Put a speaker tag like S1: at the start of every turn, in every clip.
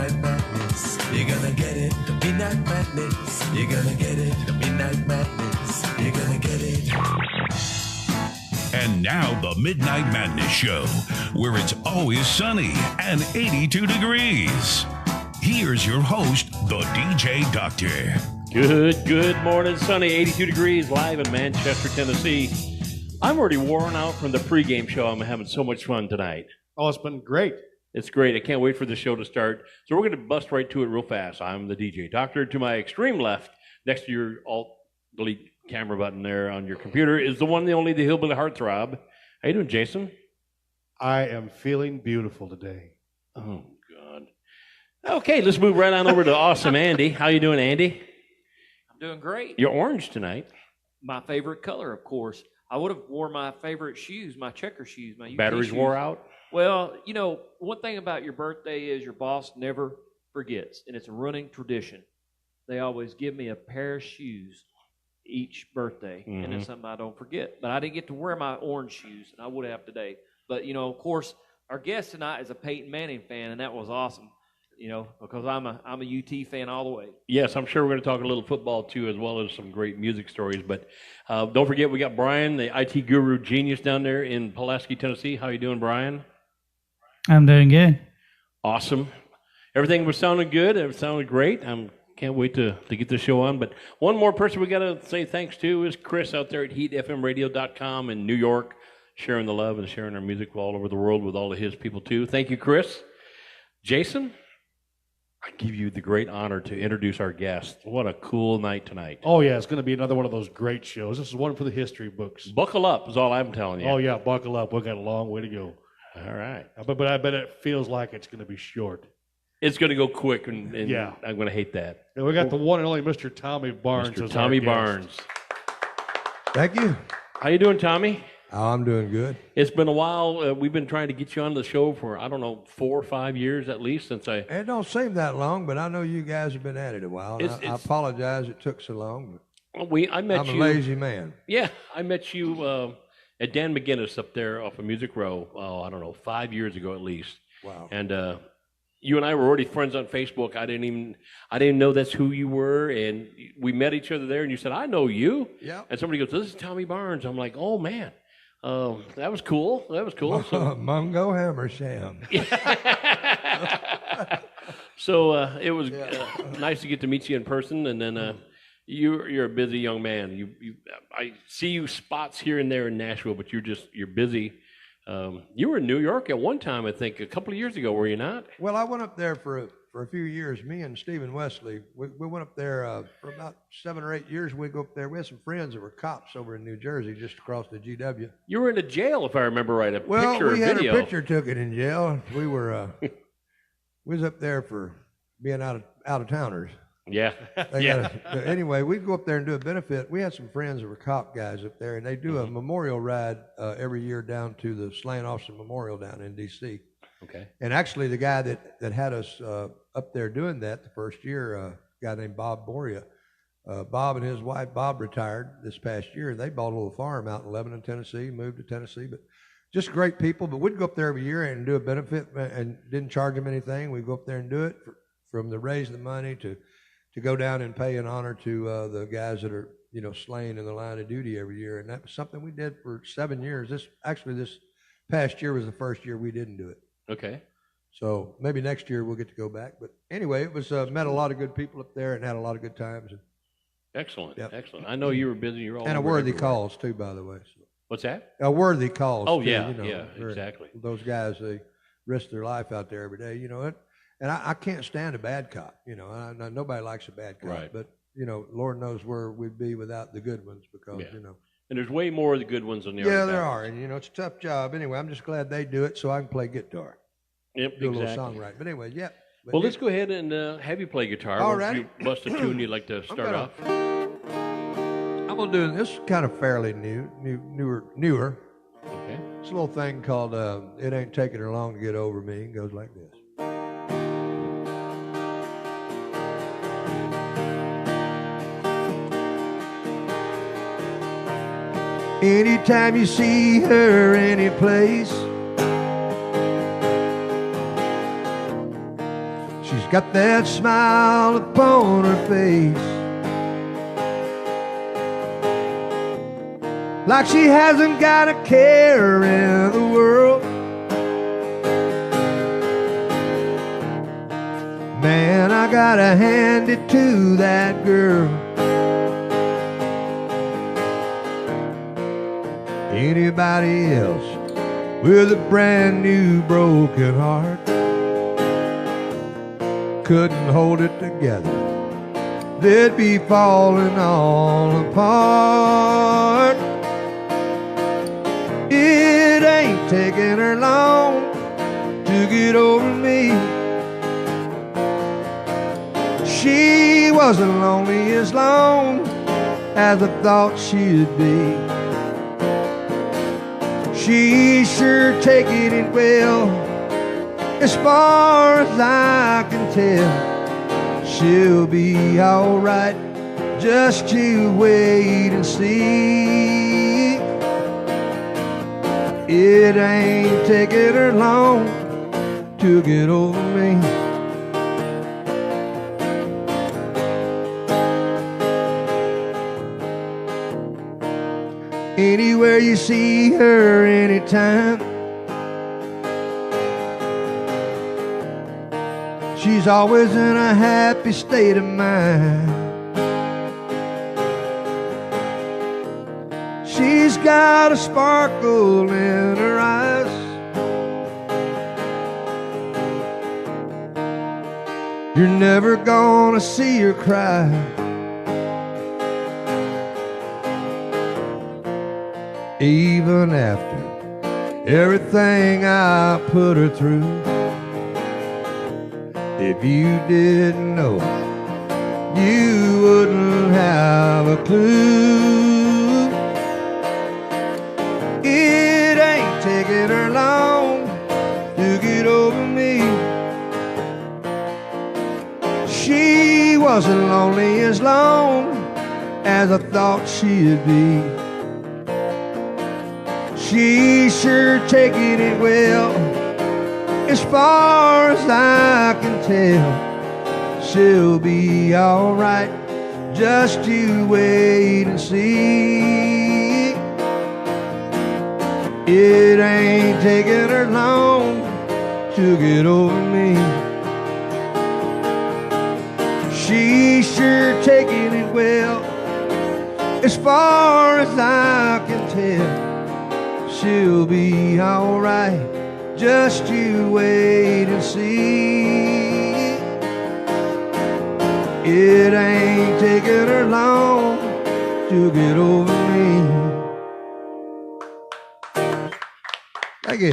S1: Midnight Madness. You're gonna get it. The Midnight Madness. You're gonna get it. The Midnight Madness. You're gonna get it.
S2: And now the Midnight Madness Show, where it's always sunny and 82 degrees. Here's your host, the DJ Doctor.
S3: Good morning, sunny, 82 degrees, live in Manchester, Tennessee. I'm already worn out from the pregame show. I'm having so much fun tonight.
S4: Oh, it's been great.
S3: It's great. I can't wait for the show to start. So we're going to bust right to it real fast. I'm the DJ Doctor. To my extreme left, next to your alt-delete camera button there on your computer, is the one, the only, the hillbilly heartthrob. How you doing, Jason?
S4: I am feeling beautiful today.
S3: Oh, God. Okay, let's move right on over to awesome Andy. How you doing, Andy?
S5: I'm doing great.
S3: You're orange tonight.
S5: My favorite color, of course. I would have wore my favorite shoes, my checker shoes, my UT
S3: Batteries
S5: shoes.
S3: wore out?
S5: Well, you know, one thing about your birthday is your boss never forgets, and it's a running tradition. They always give me a pair of shoes each birthday, and it's something I don't forget. But I didn't get to wear my orange shoes, and I would have today. But, you know, of course, our guest tonight is a Peyton Manning fan, and that was awesome, you know, because I'm a UT fan all the way.
S3: Yes, I'm sure we're going to talk a little football, too, as well as some great music stories. But don't forget, we got Brian, the IT guru genius down there in Pulaski, Tennessee. How you doing, Brian?
S6: I'm doing good.
S3: Awesome. Everything was sounding good. It sounded great. Can't wait to get the show on. But one more person we got to say thanks to is Chris out there at heatfmradio.com in New York, sharing the love and sharing our music all over the world with all of his people, too. Thank you, Chris. Jason, I give you the great honor to introduce our guest. What a cool night tonight.
S4: Oh, yeah, it's going to be another one of those great shows. This is one for the history books.
S3: Buckle up is all I'm telling you.
S4: Oh, yeah, buckle up. We've got a long way to go.
S3: All right.
S4: But I bet it feels like it's going to be short.
S3: It's going to go quick, and
S4: yeah.
S3: I'm going to hate that.
S4: And we got the one and only Mr. Tommy Barnes.
S3: Mr. Tommy Barnes.
S7: Thank you.
S3: How you doing, Tommy?
S7: Oh, I'm doing good.
S3: It's been a while. We've been trying to get you on the show for, 4 or 5 years at least since I...
S7: It don't seem that long, but I know you guys have been at it a while. I apologize it took so long. But I'm a lazy man.
S3: Yeah, I met you at Dan McGinnis up there off of Music Row, 5 years ago at least.
S7: Wow.
S3: And you and I were already friends on Facebook. I didn't know that's who you were, and we met each other there, and you said, I know you.
S7: Yeah.
S3: And somebody goes, this is Tommy Barnes. I'm like, oh, man. That was cool. So,
S7: Mungo Hammersham.
S3: So it was nice to get to meet you in person, and then you're a busy young man. I see you spots here and there in Nashville, but you're busy. You were in New York at one time, I think, a couple of years ago, were you not?
S7: Well, I went up there for a few years. Me and Stephen Wesley, we went up there for about 7 or 8 years. We go up there. We had some friends that were cops over in New Jersey, just across the GW.
S3: You were in a jail, if I remember right.
S7: We had a picture taken in jail. We were we was up there for being out of towners.
S3: Yeah.
S7: Anyway, we'd go up there and do a benefit. We had some friends that were cop guys up there, and they do a memorial ride every year down to the Slain Officer Memorial down in D.C.
S3: Okay.
S7: And actually, the guy that had us up there doing that the first year, a guy named Bob Boria, Bob and his wife, Bob, retired this past year, and they bought a little farm out in Lebanon, Tennessee, moved to Tennessee, but just great people. But we'd go up there every year and do a benefit and didn't charge them anything. We'd go up there and do it from the raise the money to go down and pay an honor to the guys that are, slain in the line of duty every year. And that was something we did for 7 years. This past year was the first year we didn't do it.
S3: Okay.
S7: So maybe next year we'll get to go back. But anyway, it was met a lot of good people up there and had a lot of good times.
S3: Excellent.
S7: Yep.
S3: Excellent. I know you were busy. You're all
S7: and a worthy cause too, by the way. So.
S3: What's that?
S7: A worthy cause.
S3: Oh,
S7: too,
S3: yeah, exactly.
S7: Those guys, they risk their life out there every day, And I can't stand a bad cop, nobody likes a bad cop.
S3: Right.
S7: But, Lord knows where we'd be without the good ones because,
S3: And there's way more of the good ones than there are.
S7: Yeah, there are. And, it's a tough job. Anyway, I'm just glad they do it so I can play guitar.
S3: Yep,
S7: do a little songwriting. But anyway, yeah.
S3: Well, let's go ahead and have you play guitar.
S7: All right.
S3: You bust a tune you'd like to start off.
S7: I'm going to do this kind of fairly newer.
S3: Okay.
S7: It's a little thing called It Ain't Taking Her Long to Get Over Me. It goes like this. Anytime you see her any place, she's got that smile upon her face, like she hasn't got a care in the world. Man, I gotta hand it to that girl. Anybody else with a brand new broken heart couldn't hold it together, they'd be falling all apart. It ain't taking her long to get over me. She wasn't lonely as long as I thought she'd be. She sure taking it well, as far as I can tell. She'll be alright, just you wait and see. It ain't taking her long to get over me. Anywhere you see her, anytime, she's always in a happy state of mind. She's got a sparkle in her eyes, you're never gonna see her cry. Even after everything I put her through, if you didn't know, you wouldn't have a clue. It ain't taking her long to get over me. She wasn't lonely as long as I thought she'd be. She's sure taking it well, as far as I can tell. She'll be alright, just you wait and see. It ain't taking her long to get over me. She's sure taking it well, as far as I can tell. She'll be alright, just you wait and see. It ain't taking her long to get over me. Thank you.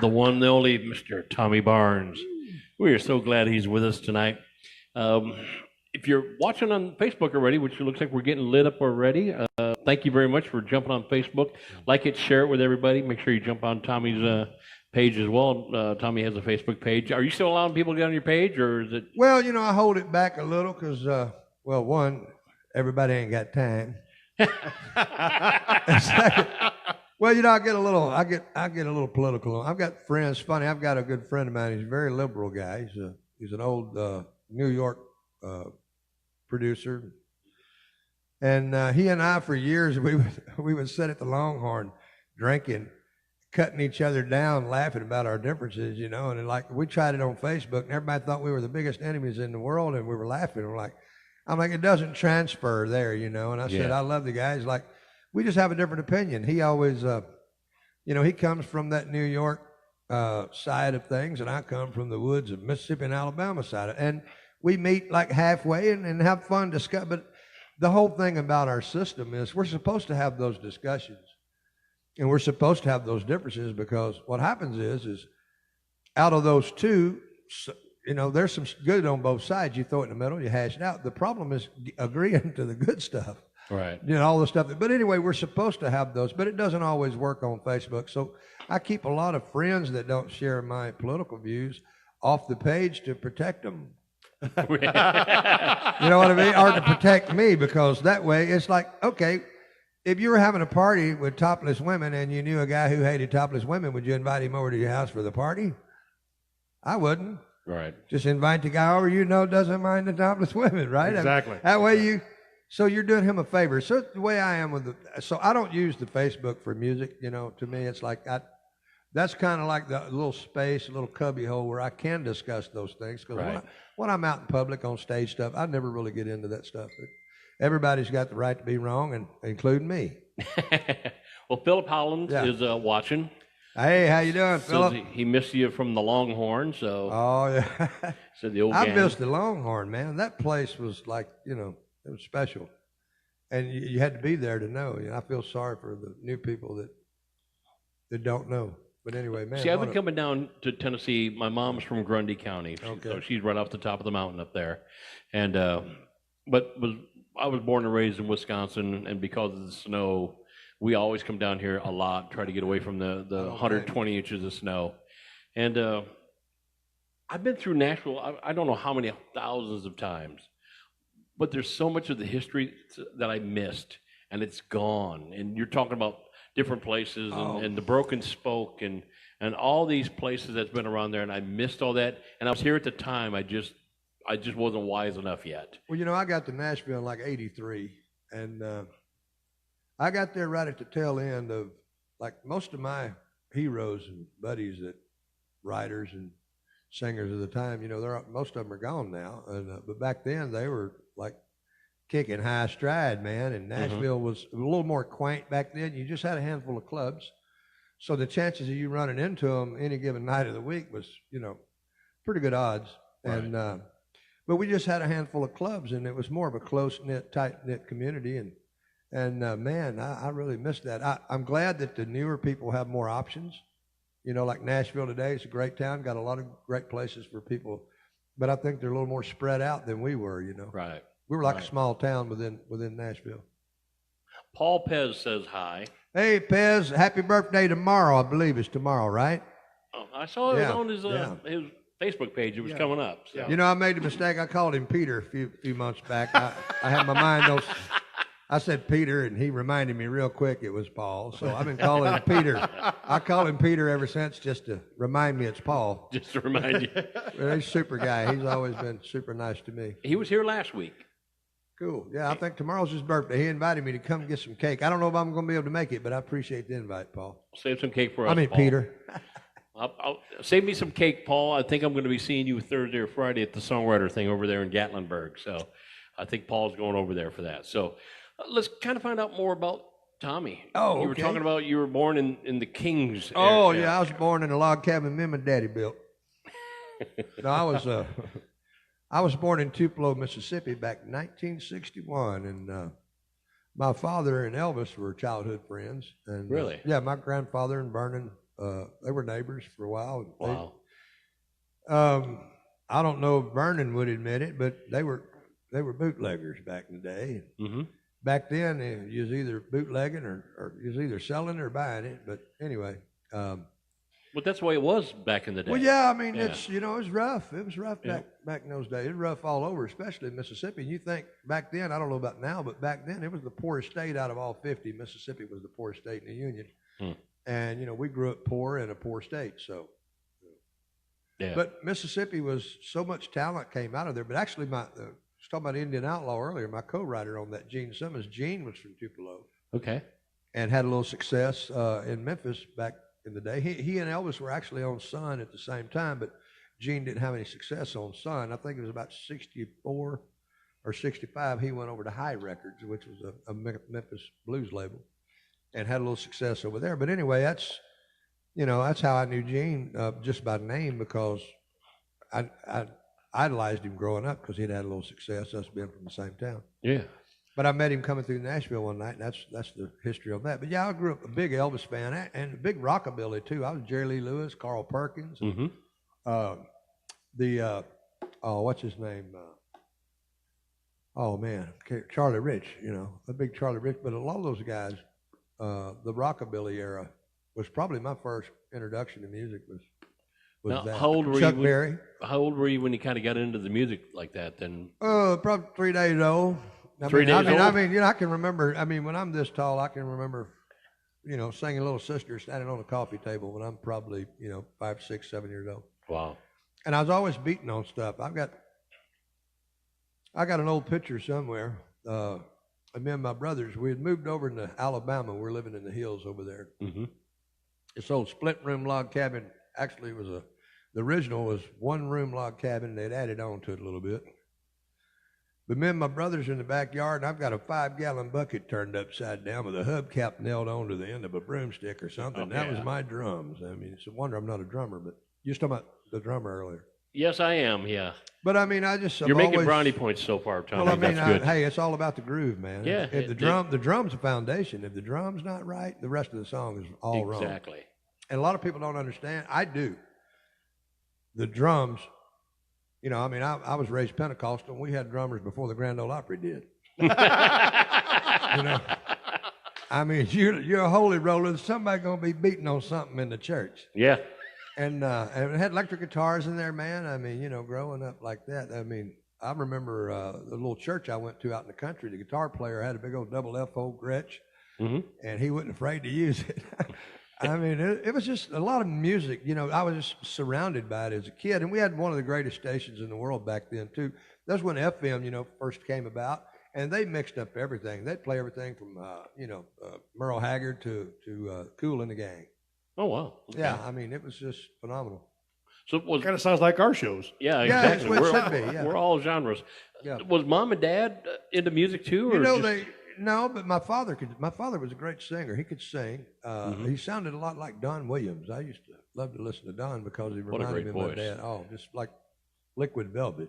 S3: The one and only Mr. Tommy Barnes. We are so glad he's with us tonight. If you're watching on Facebook already, which looks like we're getting lit up already, thank you very much for jumping on Facebook. Like it, share it with everybody. Make sure you jump on Tommy's page as well. Tommy has a Facebook page. Are you still allowing people to get on your page, or is it?
S7: Well, you know, I hold it back a little because, well, one, everybody ain't got time. Second, well, you know, I get a little political. I've got friends. Funny, I've got a good friend of mine. He's a very liberal guy. He's an old New York producer, and he and I, for years, we would sit at the Longhorn drinking, cutting each other down, laughing about our differences, you know. And like we tried it on Facebook, and everybody thought we were the biggest enemies in the world, and we were laughing. I'm like, it doesn't transfer there, you know. And I said, I love the guy. He's like, we just have a different opinion. He always, you know, he comes from that New York side of things, and I come from the woods of Mississippi and Alabama side, and we meet like halfway and have fun discuss. But the whole thing about our system is we're supposed to have those discussions, and we're supposed to have those differences, because what happens is out of those two, you know, there's some good on both sides. You throw it in the middle, you hash it out. The problem is agreeing to the good stuff.
S3: Right.
S7: You know, all the stuff. But anyway, we're supposed to have those, but it doesn't always work on Facebook. So I keep a lot of friends that don't share my political views off the page to protect them. You know what I mean? Or to protect me, because that way it's like, okay, if you were having a party with topless women and you knew a guy who hated topless women, would you invite him over to your house for the party? I wouldn't.
S3: Right.
S7: Just invite the guy over you know doesn't mind the topless women, right?
S4: Exactly.
S7: That way so you're doing him a favor. So the way I am so I don't use the Facebook for music, you know. To me, it's like that's kind of like the little space, a little cubby hole where I can discuss those things. Because when I'm out in public on stage stuff, I never really get into that stuff. But everybody's got the right to be wrong, and including me.
S3: Well, Philip Holland is watching.
S7: Hey, how you doing,
S3: Says
S7: Philip?
S3: he missed you from the Longhorn, so
S7: Oh yeah.
S3: said the old
S7: I
S3: gang.
S7: missed the Longhorn, man. That place was like, you know, it was special, and you had to be there to know. You know, I feel sorry for the new people that don't know. But anyway, man.
S3: See, I've been coming down to Tennessee. My mom's from Grundy County, so she's right off the top of the mountain up there. And I was born and raised in Wisconsin, and because of the snow, we always come down here a lot, try to get away from the 120 inches of snow. And I've been through Nashville, I don't know how many thousands of times, but there's so much of the history that I missed, and it's gone. And you're talking about different places and the Broken Spoke and all these places that's been around there, and I missed all that. And I was here at the time. I just wasn't wise enough yet.
S7: Well, you know, I got to Nashville in like '83, and I got there right at the tail end of like most of my heroes and buddies, that writers and singers of the time. You know, most of them are gone now, but back then they were like kicking high stride, man. And Nashville was a little more quaint back then. You just had a handful of clubs, so the chances of you running into them any given night of the week was, you know, pretty good odds. Right. And but we just had a handful of clubs, and it was more of a close-knit, tight-knit community. And man, I really missed that. I'm glad that the newer people have more options. You know, like Nashville today, it's a great town, got a lot of great places for people, but I think they're a little more spread out than we were, you know.
S3: Right.
S7: We were like a small town within Nashville.
S3: Paul Pez says hi.
S7: Hey, Pez, happy birthday tomorrow. I believe it's tomorrow, right?
S3: Oh, I saw it on his Facebook page. It was coming up. So.
S7: You know, I made a mistake. I called him Peter a few months back. I had my mind on. I said Peter, and he reminded me real quick it was Paul. So I've been calling him Peter. I call him Peter ever since, just to remind me it's Paul.
S3: Just to remind you.
S7: Well, he's a super guy. He's always been super nice to me.
S3: He was here last week.
S7: Cool. Yeah, I think tomorrow's his birthday. He invited me to come get some cake. I don't know if I'm going to be able to make it, but I appreciate the invite, Paul.
S3: Save some cake for us,
S7: I mean,
S3: Paul.
S7: Peter.
S3: I'll save me some cake, Paul. I think I'm going to be seeing you Thursday or Friday at the songwriter thing over there in Gatlinburg. So I think Paul's going over there for that. So let's kind of find out more about Tommy.
S7: Oh, okay.
S3: You were talking about you were born in the Kings
S7: Oh,
S3: area.
S7: yeah. I was born in a log cabin me and my daddy built. No, I was born in Tupelo, Mississippi back in 1961, and my father and Elvis were childhood friends. And
S3: Really?
S7: Yeah, my grandfather and Vernon, they were neighbors for a while.
S3: Wow.
S7: I don't know if Vernon would admit it, but they were bootleggers back in the day.
S3: Mm-hmm.
S7: Back then, you was either bootlegging or you was either selling or buying it. But anyway.
S3: But that's the way it was back in the day.
S7: Well, yeah, I mean, it's, you know, it was rough. It was rough back in those days. It was rough all over, especially in Mississippi. And you think back then, I don't know about now, but back then it was the poorest state out of all 50. Mississippi was the poorest state in the Union. And, you know, we grew up poor in a poor state, so.
S3: Yeah.
S7: But Mississippi was, so much talent came out of there. But actually, I was talking about Indian Outlaw earlier, my co-writer on that, Gene Simmons. Gene was from Tupelo.
S3: Okay.
S7: And had a little success in Memphis back in the day. He and Elvis were actually on Sun at the same time, but Gene didn't have any success on Sun. I think it was about 64 or 65. He went over to High Records, which was a Memphis blues label, and had a little success over there. But anyway, that's how I knew Gene just by name, because I idolized him growing up because he'd had a little success, us being from the same town.
S3: Yeah.
S7: But I met him coming through Nashville one night, and that's the history of that. But yeah, I grew up a big Elvis fan and a big rockabilly too. I was Jerry Lee Lewis, Carl Perkins, and, what's his name? Charlie Rich. You know, a big Charlie Rich. But a lot of those guys, the rockabilly era was probably my first introduction to music. Was
S3: now,
S7: that.
S3: How old were
S7: Chuck
S3: you?
S7: Berry.
S3: How old were you when you kind of got into the music like that? Then.
S7: Probably 3 days old.
S3: 3 days old?
S7: I mean, you know, I can remember. I mean, when I'm this tall, I can remember, you know, singing Little Sister standing on a coffee table when I'm probably, you know, 5, 6, 7 years old.
S3: Wow.
S7: And I was always beating on stuff. I got an old picture somewhere. Of me and my brothers, we had moved over into Alabama. We're living in the hills over there.
S3: Mm-hmm.
S7: This old split-room log cabin. Actually, the original was one-room log cabin. They'd added on to it a little bit. But me and my brothers in the backyard, and I've got a 5-gallon bucket turned upside down with a hubcap nailed onto the end of a broomstick or something. That was my drums. I mean, it's a wonder I'm not a drummer, but you was talking about the drummer earlier.
S3: Yes, I am, yeah.
S7: But I mean,
S3: You're making brownie points so far, Tommy.
S7: Well, I mean,
S3: That's good.
S7: hey, it's all about the groove, man.
S3: Yeah,
S7: If the drum's a foundation. If the drum's not right, the rest of the song is all wrong.
S3: Exactly.
S7: And a lot of people don't understand. I do. The drums, you know, I mean, I was raised Pentecostal, and we had drummers before the Grand Ole Opry did. You know, I mean, you're a holy roller. Somebody gonna be beating on something in the church.
S3: Yeah.
S7: And it had electric guitars in there, man. I mean, you know, growing up like that. I mean, I remember the little church I went to out in the country. The guitar player had a big old double F old Gretsch, and he wasn't afraid to use it. I mean, it was just a lot of music. You know, I was just surrounded by it as a kid. And we had one of the greatest stations in the world back then, too. That's when FM, you know, first came about. And they mixed up everything. They'd play everything from, Merle Haggard to Kool and the Gang.
S3: Oh, wow. Okay.
S7: Yeah, I mean, it was just phenomenal.
S3: So it was
S4: Kind of sounds like our shows.
S3: yeah,
S7: Yeah, that's
S3: exactly.
S7: what it should be, yeah.
S3: We're all genres.
S7: Yeah.
S3: Was mom and dad into music too, or
S7: You know,
S3: just-
S7: no, but my father was a great singer. He could sing. He sounded a lot like Don Williams. I used to love to listen to Don because he
S3: What a
S7: reminded
S3: great
S7: me of my
S3: voice.
S7: dad. Oh, just like Liquid Velvet.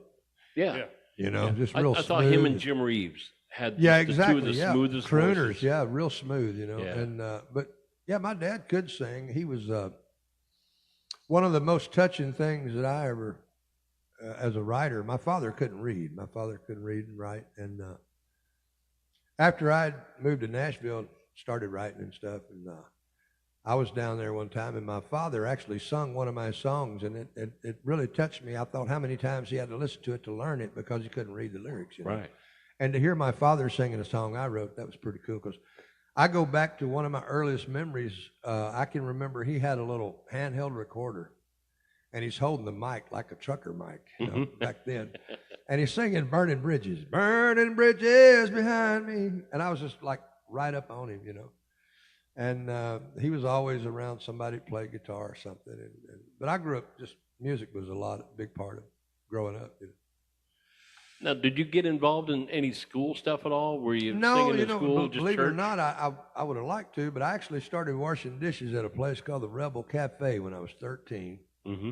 S3: Yeah.
S4: Yeah.
S7: You know, just
S3: I
S7: real
S3: thought
S7: smooth.
S3: him and Jim Reeves had
S7: Yeah,
S3: just
S7: exactly.
S3: the two of the
S7: Yeah,
S3: smoothest
S7: crooners.
S3: voices.
S7: Yeah, real smooth. You know,
S3: Yeah.
S7: and but yeah, my dad could sing. He was one of the most touching things that I ever, as a writer. My father couldn't read. My father couldn't read and write, and after I moved to Nashville, started writing and stuff, and I was down there one time, and my father actually sung one of my songs, and it really touched me. I thought how many times he had to listen to it to learn it because he couldn't read the lyrics. You know?
S3: Right.
S7: And to hear my father singing a song I wrote, that was pretty cool. Because I go back to one of my earliest memories. I can remember he had a little handheld recorder, and he's holding the mic like a trucker mic, you know, back then. And he's singing "Burning Bridges," "Burning Bridges behind me," and I was just like right up on him, you know. And he was always around somebody to play guitar or something. But I grew up just music was a big part of growing up. You know.
S3: Now, did you get involved in any school stuff at all? Were you
S7: No,
S3: singing
S7: you
S3: in
S7: know,
S3: school? Just
S7: believe it or
S3: church?
S7: not, I would have liked to, but I actually started washing dishes at a place called the Rebel Cafe when I was 13.
S3: Mm-hmm.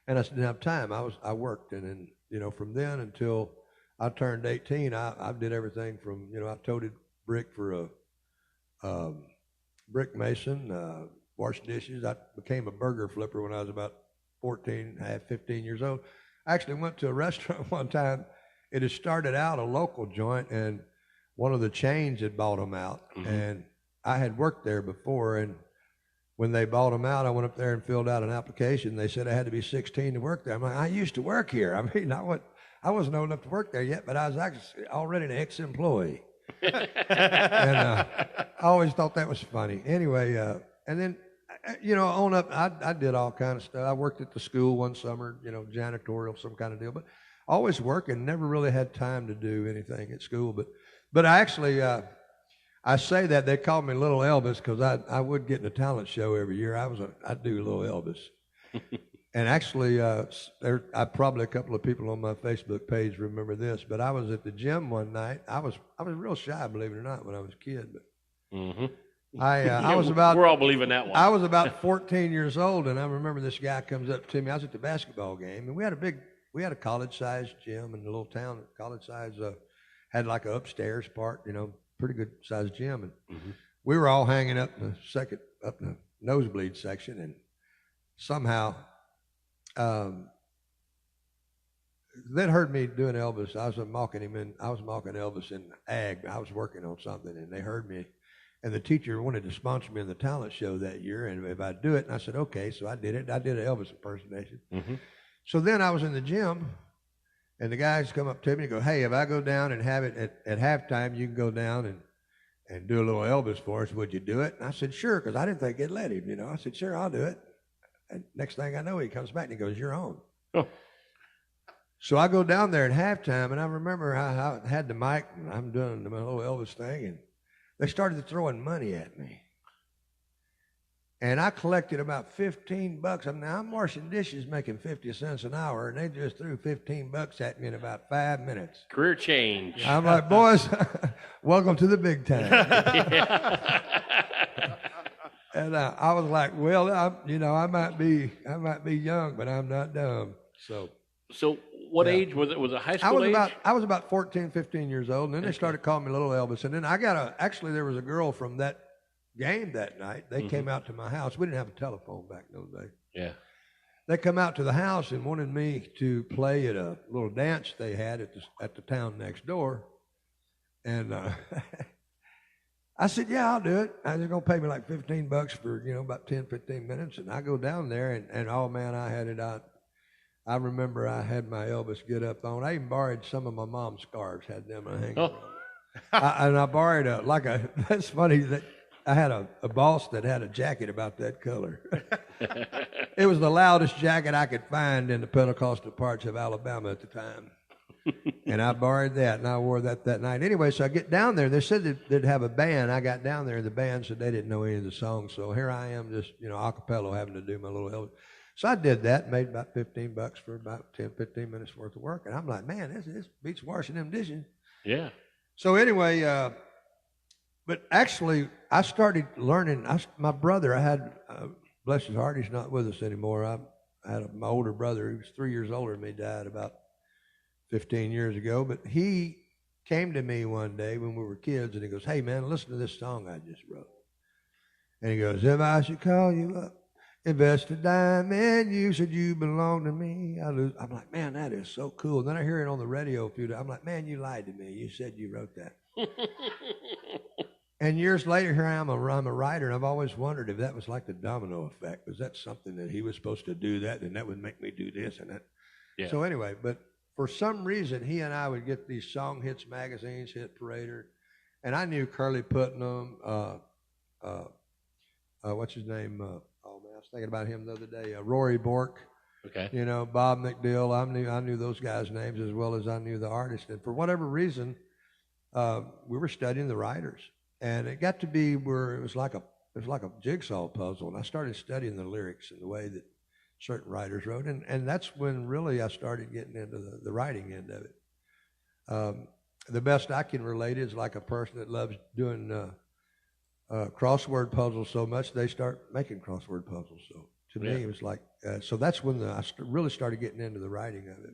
S7: And I didn't have time. I worked, and then, you know, from then until I turned 18, I did everything from, you know, I toted brick for a brick mason, washed dishes. I became a burger flipper when I was about 14, 15 years old. I actually went to a restaurant one time. It had started out a local joint, and one of the chains had bought them out. And I had worked there before, and when they bought them out, I went up there and filled out an application. They said I had to be 16 to work there. I'm like, I used to work here. I mean, I wasn't old enough to work there yet, but I was actually already an ex-employee. And I always thought that was funny. Anyway, and then, you know, on up, I did all kind of stuff. I worked at the school one summer, you know, janitorial, some kind of deal, but always working, never really had time to do anything at school. But I actually, I say that they called me Little Elvis because I would get in a talent show every year. I'd do Little Elvis. And actually, I probably a couple of people on my Facebook page remember this, but I was at the gym one night. I was real shy, believe it or not, when I was a kid. But I was about.
S3: We're all believing that one.
S7: I was about 14 years old, and I remember this guy comes up to me. I was at the basketball game, and we had a college-sized gym in the little town. College-sized had like an upstairs part, you know, pretty good-sized gym, and we were all hanging up in the nosebleed section, and somehow. They'd heard me doing Elvis. I was mocking him, and I was mocking Elvis in ag. I was working on something, and they heard me. And the teacher wanted to sponsor me in the talent show that year, and if I'd do it, and I said, okay, so I did it. I did an Elvis impersonation. So then I was in the gym, and the guys come up to me and go, hey, if I go down and have it at halftime, you can go down and do a little Elvis for us. Would you do it? And I said, sure, because I didn't think they'd let him, you know. I said, sure, I'll do it. And next thing I know, he comes back and he goes, "You're on."
S3: Oh.
S7: So I go down there at halftime, and I remember I had the mic, and I'm doing my little Elvis thing, and they started throwing money at me. And I collected about $15. I'm washing dishes making 50 cents an hour, and they just threw $15 at me in about 5 minutes.
S3: Career change.
S7: I'm like, boys, welcome to the big time. And I was like, well, I might be young, but I'm not dumb. So
S3: what age was it? Was it high school age?
S7: I was about 14, 15 years old, and then they started calling me Little Elvis. And then actually there was a girl from that game that night. They came out to my house. We didn't have a telephone back in those days.
S3: Yeah.
S7: They come out to the house and wanted me to play at a little dance they had at the town next door. And I said, yeah, I'll do it. They're going to pay me like $15 for, about 10, 15 minutes. And I go down there, and oh, man, I had it out. I remember I had my Elvis get up on. I even borrowed some of my mom's scarves, had them hanging around. And I borrowed that's funny that I had a boss that had a jacket about that color. It was the loudest jacket I could find in the Pentecostal parts of Alabama at the time. And I borrowed that, and I wore that night. Anyway, so I get down there. They said they'd have a band. I got down there, and the band said they didn't know any of the songs. So here I am just, a cappella having to do my little Elvis. So I did that, made about $15 for about 10, 15 minutes worth of work. And I'm like, man, this beats washing them dishes.
S3: Yeah.
S7: So anyway, but actually, I started learning. My brother, I had, bless his heart, he's not with us anymore. I had my older brother, he was 3 years older than me, died about 15 years ago. But he came to me one day when we were kids, and he goes, hey, man, listen to this song I just wrote. And he goes, if I should call you up, invest a dime in you, said you belong to me. I'm like, man, that is so cool. And then I hear it on the radio a few times. I'm like, man, you lied to me. You said you wrote that. And years later, here I am, I'm a writer, and I've always wondered if that was like the domino effect. Was that something that he was supposed to do that, and that would make me do this and that? Yeah. So anyway, but for some reason, he and I would get these song hits magazines, Hit Parader, and I knew Curly Putnam, what's his name? I was thinking about him the other day. Rory Bork.
S3: Okay.
S7: Bob McDill. I knew those guys' names as well as I knew the artists. And for whatever reason, we were studying the writers. And it got to be where it was like a jigsaw puzzle. And I started studying the lyrics and the way that certain writers wrote. And that's when really I started getting into the writing end of it. The best I can relate is like a person that loves doing crossword puzzles so much, they start making crossword puzzles. So to me, it was like, so that's when I really started getting into the writing of it.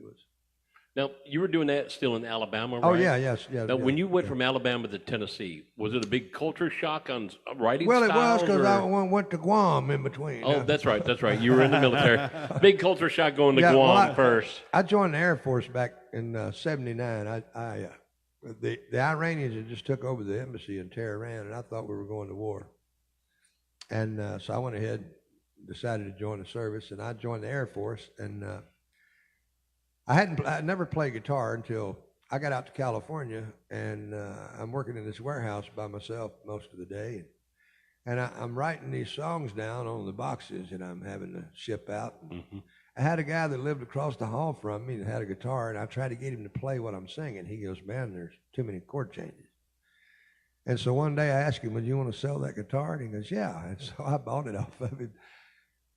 S3: Now, you were doing that still in Alabama, right?
S7: Oh, yes.
S3: Now, when you went from Alabama to Tennessee, was it a big culture shock on writing
S7: styles?
S3: Well,
S7: it was because I went to Guam in between.
S3: Oh, that's right. You were in the military. Big culture shock going to Guam first.
S7: I joined the Air Force back in '79. The Iranians had just took over the embassy in Tehran, and I thought we were going to war. And so I went ahead and decided to join the service, and I joined the Air Force. And I never played guitar until I got out to California, and I'm working in this warehouse by myself most of the day. And I'm writing these songs down on the boxes that I'm having to ship out. I had a guy that lived across the hall from me that had a guitar, and I tried to get him to play what I'm singing. He goes, man, there's too many chord changes. And so one day I asked him, would you want to sell that guitar? And he goes, yeah. And so I bought it off of him.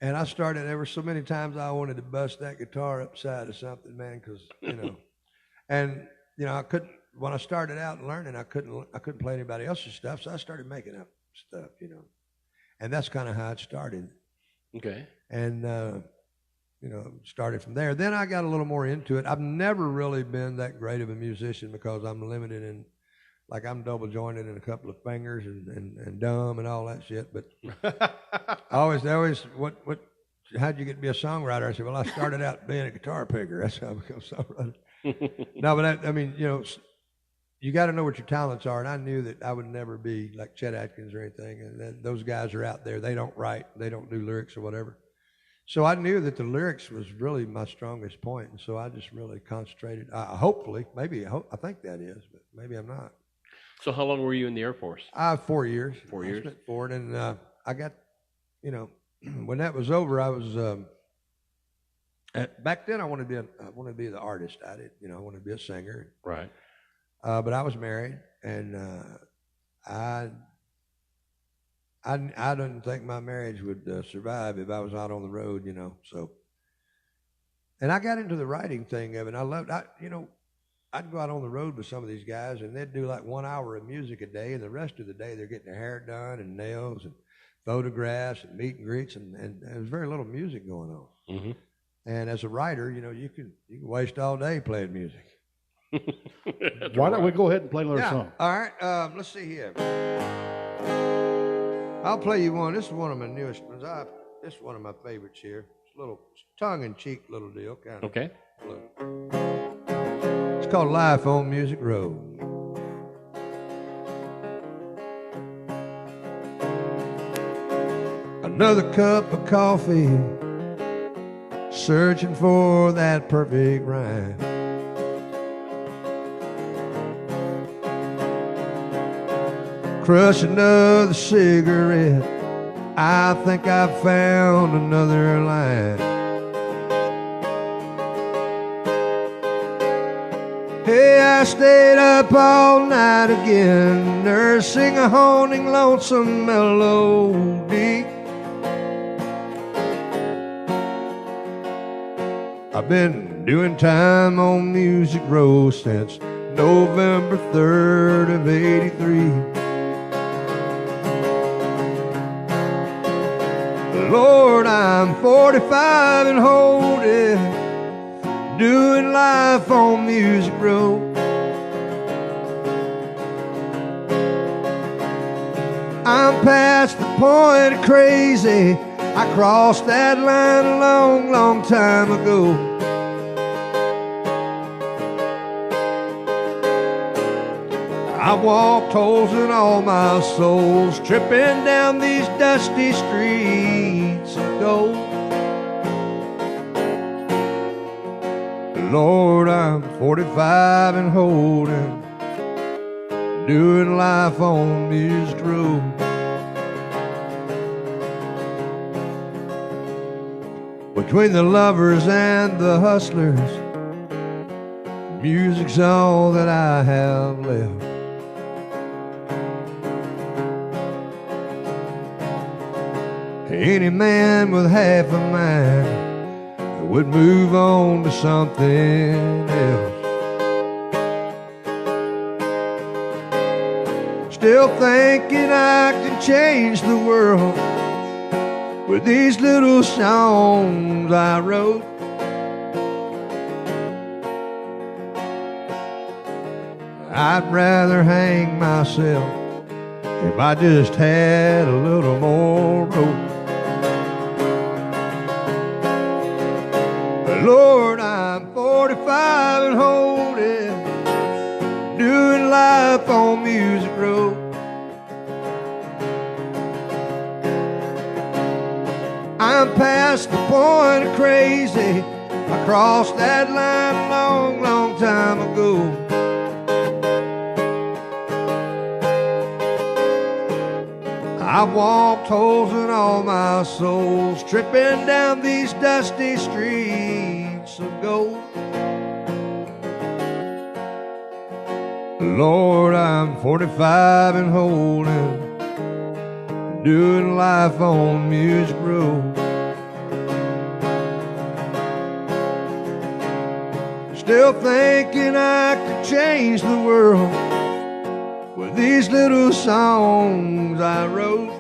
S7: And I started, there were so many times I wanted to bust that guitar upside or something, man, because, and, I couldn't, when I started out learning, I couldn't play anybody else's stuff, so I started making up stuff, And that's kind of how it started. Okay. And, started from there. Then I got a little more into it. I've never really been that great of a musician because I'm limited in, like I'm double jointed in a couple of fingers and dumb and all that shit. But I always, how'd you get to be a songwriter? I said, well, I started out being a guitar picker. That's how I became a songwriter. No, but you got to know what your talents are. And I knew that I would never be like Chet Atkins or anything. And those guys are out there. They don't write. They don't do lyrics or whatever. So I knew that the lyrics was really my strongest point, and so I just really concentrated. Hopefully, I think that is, but maybe I'm not.
S3: So how long were you in the Air Force?
S7: 4 years.
S3: 4 years.
S7: I spent 4, and I got, when that was over, I was back then I wanted to be the artist. I wanted to be a singer.
S3: Right.
S7: But I was married, and I didn't think my marriage would survive if I was out on the road, So, and I got into the writing thing of it. I'd go out on the road with some of these guys, and they'd do like 1 hour of music a day, and the rest of the day they're getting their hair done and nails and photographs and meet and greets, and there was very little music going on.
S3: Mm-hmm.
S7: And as a writer, you can waste all day playing music.
S4: Why don't we go ahead and play another song?
S7: All right. Let's see here. I'll play you one. This is one of my newest ones. This is one of my favorites here. It's a little tongue-in-cheek little deal, kind of.
S3: Okay.
S7: It's called Life on Music Road. Another cup of coffee, searching for that perfect rhyme. Crush another cigarette, I think I've found another line. Hey, I stayed up all night again, nursing a haunting, lonesome melody. I've been doing time on Music Row since November 3rd of '83. Lord, I'm 45 and holding, doing life on Music Row. I'm past the point of crazy. I crossed that line a long, long time ago. I walked holes in all my soles, tripping down these dusty streets of gold. Lord, I'm 45 and holding, doing life on Music Road. Between the lovers and the hustlers, music's all that I have left. Any man with half a mind would move on to something else. Still thinking I can change the world with these little songs I wrote. I'd rather hang myself if I just had a little more rope. Lord, I'm 45 and holding, doing life on Music Road. I'm past the point of crazy. I crossed that line a long, long time ago. I walked holes in all my souls, tripping down these dusty streets of gold. Lord, I'm 45 and holding, doing life on Music Road. Still thinking I could change the world with these little songs I wrote.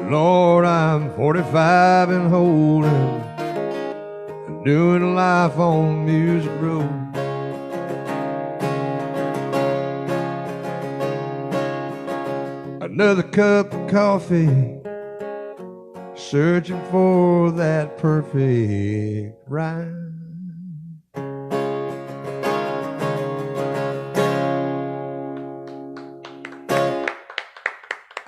S7: Lord, I'm 45 and holding, doing life on Music Road. Another cup of coffee, searching for that perfect rhyme.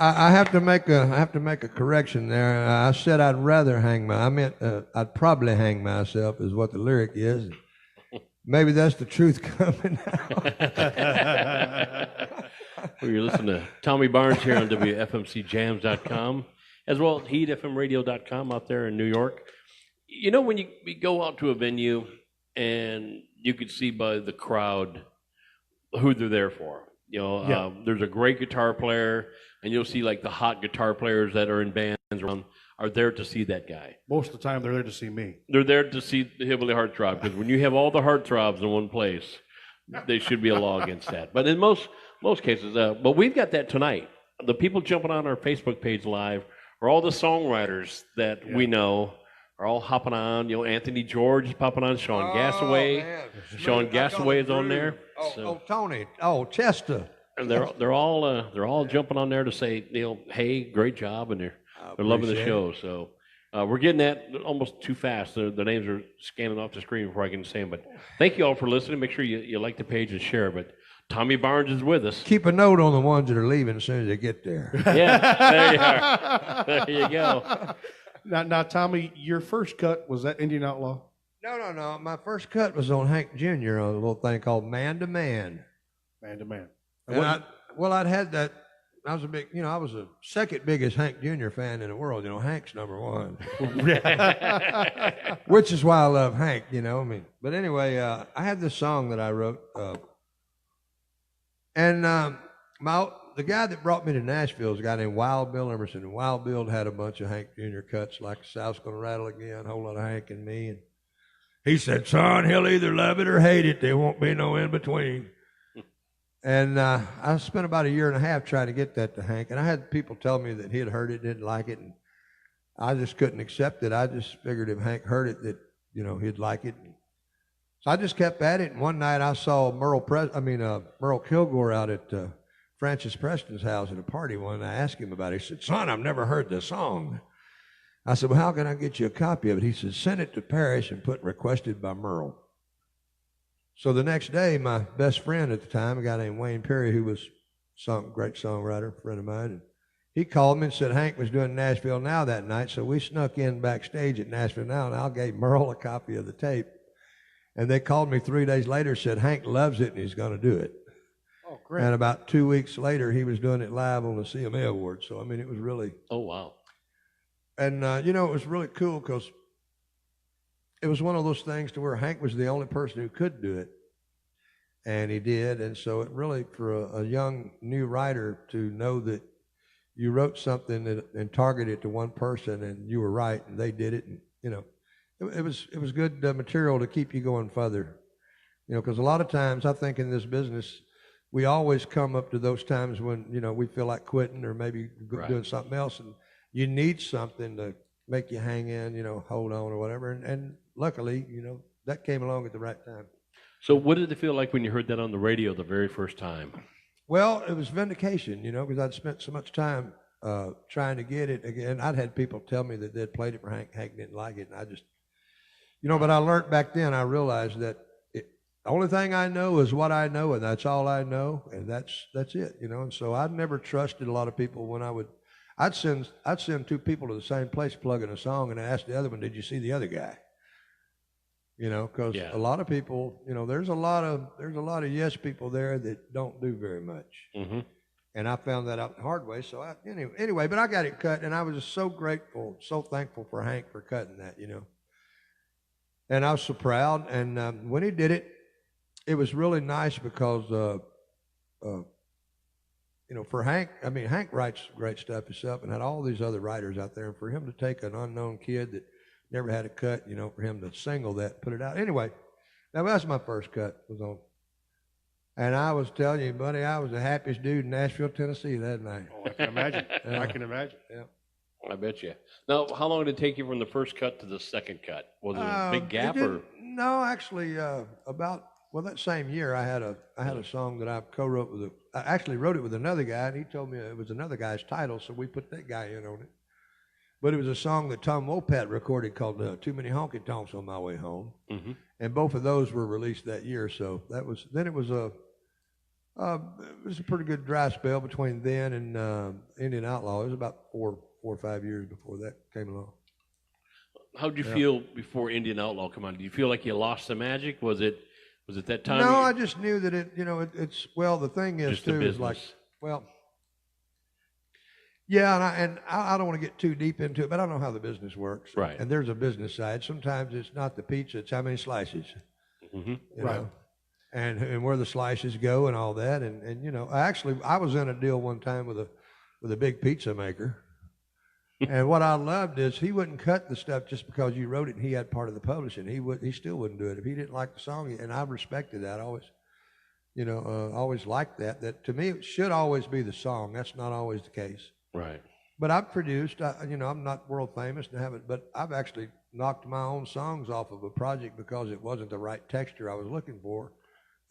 S7: I have to make a correction there. I said I meant I'd probably hang myself is what the lyric is. Maybe that's the truth coming out.
S3: You're listening to Tommy Barnes here on WFMCJams.com, as well as HeatFMRadio.com out there in New York. You know, when you go out to a venue and you can see by the crowd who they're there for. You know, there's a great guitar player, and you'll see like the hot guitar players that are in bands around are there to see that guy.
S4: Most of the time, they're there to see me.
S3: They're there to see the Hillbilly Heartthrob, because when you have all the heartthrobs in one place, they should be a law against that. But in most cases, but we've got that tonight. The people jumping on our Facebook page live are all the songwriters that we know are all hopping on. You know, Anthony George is popping on. Sean Gassaway.
S7: Man.
S3: Sean Gassaway is on there.
S7: Tony. Oh, Chester.
S3: And they're all jumping on there to say, you know, hey, great job, and they're loving the show. So we're getting that almost too fast. The names are scanning off the screen before I can say them. But thank you all for listening. Make sure you like the page and share. But Tommy Barnes is with us.
S7: Keep a note on the ones that are leaving as soon as they get there.
S3: Yeah, there you are. There you go.
S4: Now, Tommy, your first cut, was that Indian Outlaw?
S7: No. My first cut was on Hank Jr. on a little thing called Man to Man.
S4: Man to Man.
S7: And I'd had that. I was I was the second biggest Hank Jr. fan in the world. You know, Hank's number one. Which is why I love Hank, you know. I mean, but anyway, I had this song that I wrote. The guy that brought me to Nashville is a guy named Wild Bill Emerson. And Wild Bill had a bunch of Hank Jr. cuts, like South's Gonna Rattle Again, a whole lot of Hank and Me. And he said, son, he'll either love it or hate it. There won't be no in between. And I spent about 1.5 years trying to get that to Hank. And I had people tell me that he had heard it, didn't like it. And I just couldn't accept it. I just figured if Hank heard it that, you know, he'd like it. So I just kept at it. And one night I saw Merle Kilgore out at Francis Preston's house at a party one. I asked him about it. He said, son, I've never heard this song. I said, well, how can I get you a copy of it? He said, send it to Parrish and put requested by Merle. So the next day, my best friend at the time, a guy named Wayne Perry, who was a great songwriter, a friend of mine, and he called me and said Hank was doing Nashville Now that night. So we snuck in backstage at Nashville Now, and I gave Merle a copy of the tape. And they called me 3 days later, said Hank loves it and he's going to do it.
S4: Oh, great.
S7: And about 2 weeks later, he was doing it live on the CMA Awards. So, I mean, it was really...
S3: Oh, wow.
S7: And, it was really cool because it was one of those things to where Hank was the only person who could do it. And he did. And so it really, for a young new writer to know that you wrote something and targeted it to one person and you were right and they did it. And, you know, it was good material to keep you going further. You know, because a lot of times I think in this business, we always come up to those times when, you know, we feel like quitting or maybe doing something else. And you need something to make you hang in, you know, hold on or whatever. And luckily, you know, that came along at the right time.
S3: So what did it feel like when you heard that on the radio the very first time?
S7: Well, it was vindication, you know, because I'd spent so much time trying to get it. Again, I'd had people tell me that they'd played it for Hank. Hank didn't like it. And I just, you know, but I learned back then, I realized that the only thing I know is what I know, and that's all I know, and that's it, you know. And so I'd never trusted a lot of people when I'd send two people to the same place plugging a song, and I asked the other one, did you see the other guy? You know, because a lot of people, you know, there's a lot of yes people there that don't do very much. Mm-hmm. And I found that out the hard way. So anyway, but I got it cut, and I was just so grateful, so thankful for Hank for cutting that, you know. And I was so proud. And when he did it, it was really nice because, you know, for Hank, I mean, Hank writes great stuff himself and had all these other writers out there. And for him to take an unknown kid that never had a cut, you know, for him to single that, put it out. Anyway, that was my first cut, was on. And I was telling you, buddy, I was the happiest dude in Nashville, Tennessee that night.
S4: Oh, I can imagine. I can imagine.
S7: Yeah.
S3: I bet you. Now, how long did it take you from the first cut to the second cut? Was it a big gap or?
S7: No, actually, that same year I had a song that I co-wrote I actually wrote it with another guy, and he told me it was another guy's title, so we put that guy in on it. But it was a song that Tom Wopat recorded called Too Many Honky Tonks on My Way Home. Mm-hmm. And both of those were released that year. So it was a pretty good dry spell between then and Indian Outlaw. It was about 4 or 5 years before that came along.
S3: How did you feel before Indian Outlaw came on? Do you feel like you lost the magic? Was it that time?
S7: No, I just knew that the thing is too, is like Well, yeah, and I don't want to get too deep into it, but I know how the business works.
S3: Right.
S7: And there's a business side. Sometimes it's not the pizza; it's how many slices.
S3: Mm-hmm.
S7: You know? And where the slices go and all that. And you know, I was in a deal one time with a big pizza maker. And what I loved is he wouldn't cut the stuff just because you wrote it and he had part of the publishing. He still wouldn't do it if he didn't like the song. And I respected that. I always, you know, always liked that. That to me it should always be the song. That's not always the case.
S3: Right.
S7: But I've produced. You know, I'm not world famous and haven't, but I've actually knocked my own songs off of a project because it wasn't the right texture I was looking for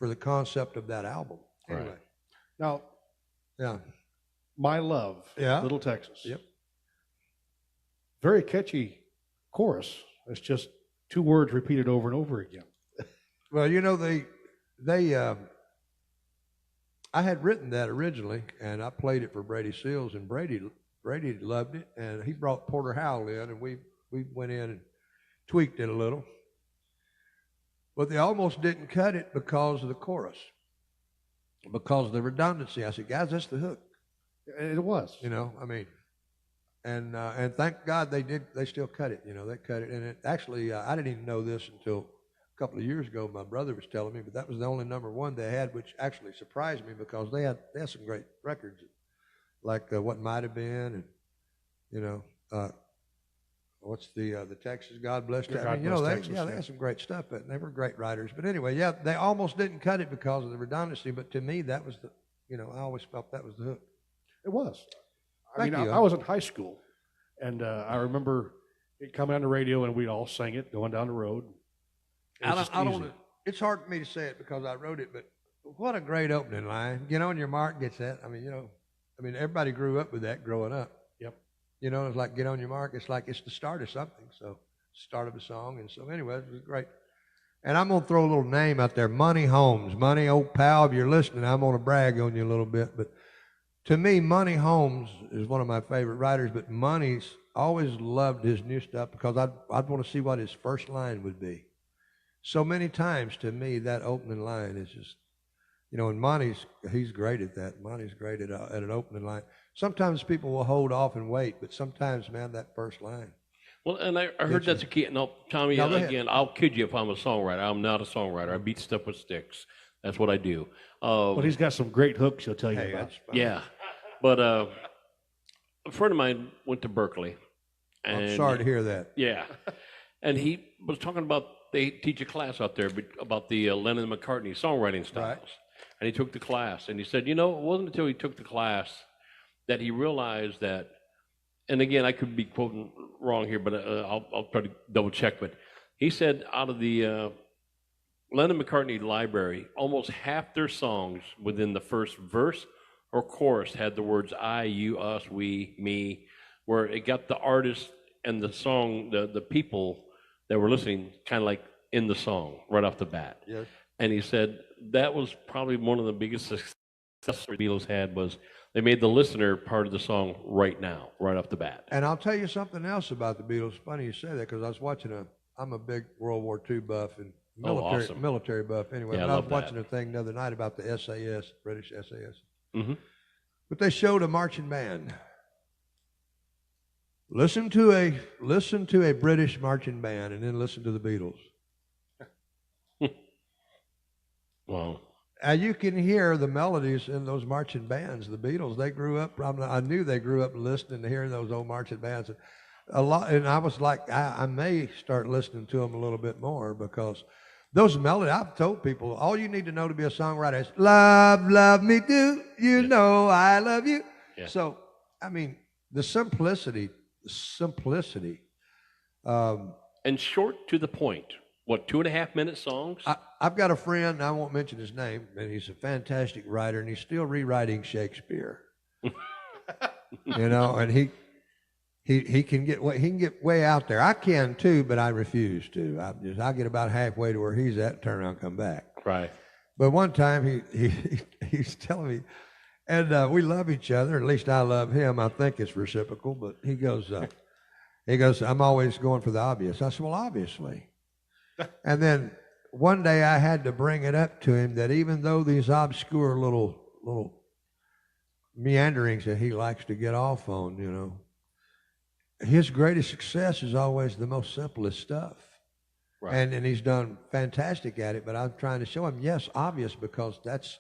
S7: the concept of that album. Anyway.
S3: Right.
S4: Now,
S7: Yeah.
S4: My Love,
S7: Yeah.
S4: Little Texas.
S7: Yep.
S4: Very catchy chorus. It's just two words repeated over and over again.
S7: Well, you know, I had written that originally, and I played it for Brady Seals, and Brady loved it, and he brought Porter Howell in, and we went in and tweaked it a little. But they almost didn't cut it because of the chorus, because of the redundancy. I said, guys, that's the hook.
S4: It was.
S7: You know, I mean, and thank God they still cut it. You know, they cut it, and it actually, I didn't even know this until a couple of years ago. My brother was telling me, but that was the only number one they had, which actually surprised me because they had some great records, like What Might Have Been, and you know, what's the Texas God Bless Texas. I mean, you know, they had some great stuff, but they were great writers. But anyway, yeah, they almost didn't cut it because of the redundancy. But to me, that was I always felt that was the hook.
S4: It was.
S7: Thank you.
S4: I was in high school, and I remember it coming on the radio, and we'd all sing it going down the road.
S7: It's hard for me to say it because I wrote it, but what a great opening line. Get on your mark, gets that. I mean, everybody grew up with that growing up.
S4: Yep.
S7: You know, it's like get on your mark. It's like it's the start of something. So, start of a song. And so, anyway, it was great. And I'm going to throw a little name out there, Money Holmes. Money, old pal, if you're listening, I'm going to brag on you a little bit, but to me, Money Holmes is one of my favorite writers, but Money's always loved his new stuff because I'd want to see what his first line would be. So many times, to me, that opening line is just, you know, and he's great at that. Money's great at an opening line. Sometimes people will hold off and wait, but sometimes, man, that first line.
S3: Well, and I heard that's a key. No, Tommy, again, I'll kid you if I'm a songwriter. I'm not a songwriter. I beat stuff with sticks. That's what I do.
S4: But he's got some great hooks he'll tell you about.
S3: Yeah. But a friend of mine went to Berkeley. And,
S7: I'm sorry to hear that.
S3: Yeah. And he was talking about, they teach a class out there about the Lennon-McCartney songwriting styles. Right. And he took the class. And he said, you know, it wasn't until he took the class that he realized that, and again, I could be quoting wrong here, but I'll try to double check. But he said out of the Lennon-McCartney library, almost half their songs within the first verse or chorus had the words I, you, us, we, me, where it got the artist and the song, the people that were listening kind of like in the song right off the bat.
S7: Yes.
S3: And he said that was probably one of the biggest successes the Beatles had was they made the listener part of the song right now, right off the bat.
S7: And I'll tell you something else about the Beatles. Funny you say that because I was watching I'm a big World War II buff and military buff anyway.
S3: Yeah,
S7: but I was watching a thing the other night about the SAS, British SAS.
S3: Mm-hmm.
S7: But they showed a marching band. Listen to a British marching band and then listen to the Beatles.
S3: Wow.
S7: You can hear the melodies in those marching bands. The Beatles, they grew up, I knew they grew up listening to hearing those old marching bands. A lot, and I was like, I may start listening to them a little bit more because those melodies, I've told people, all you need to know to be a songwriter is love me, do you know I love you? Yeah. So, I mean, the simplicity.
S3: And short to the point. What, 2.5-minute songs?
S7: I've got a friend, I won't mention his name, and he's a fantastic writer, and he's still rewriting Shakespeare. You know, and he can get way out there. I can too, but I refuse to. I get about halfway to where he's at, turn around, and come back.
S3: Right.
S7: But one time he's telling me, and we love each other. At least I love him. I think it's reciprocal. But he goes, I'm always going for the obvious. I said, well, obviously. And then one day I had to bring it up to him that even though these obscure little meanderings that he likes to get off on, you know. His greatest success is always the most simplest stuff.
S3: Right.
S7: And he's done fantastic at it, but I'm trying to show him, yes, obvious, because that's,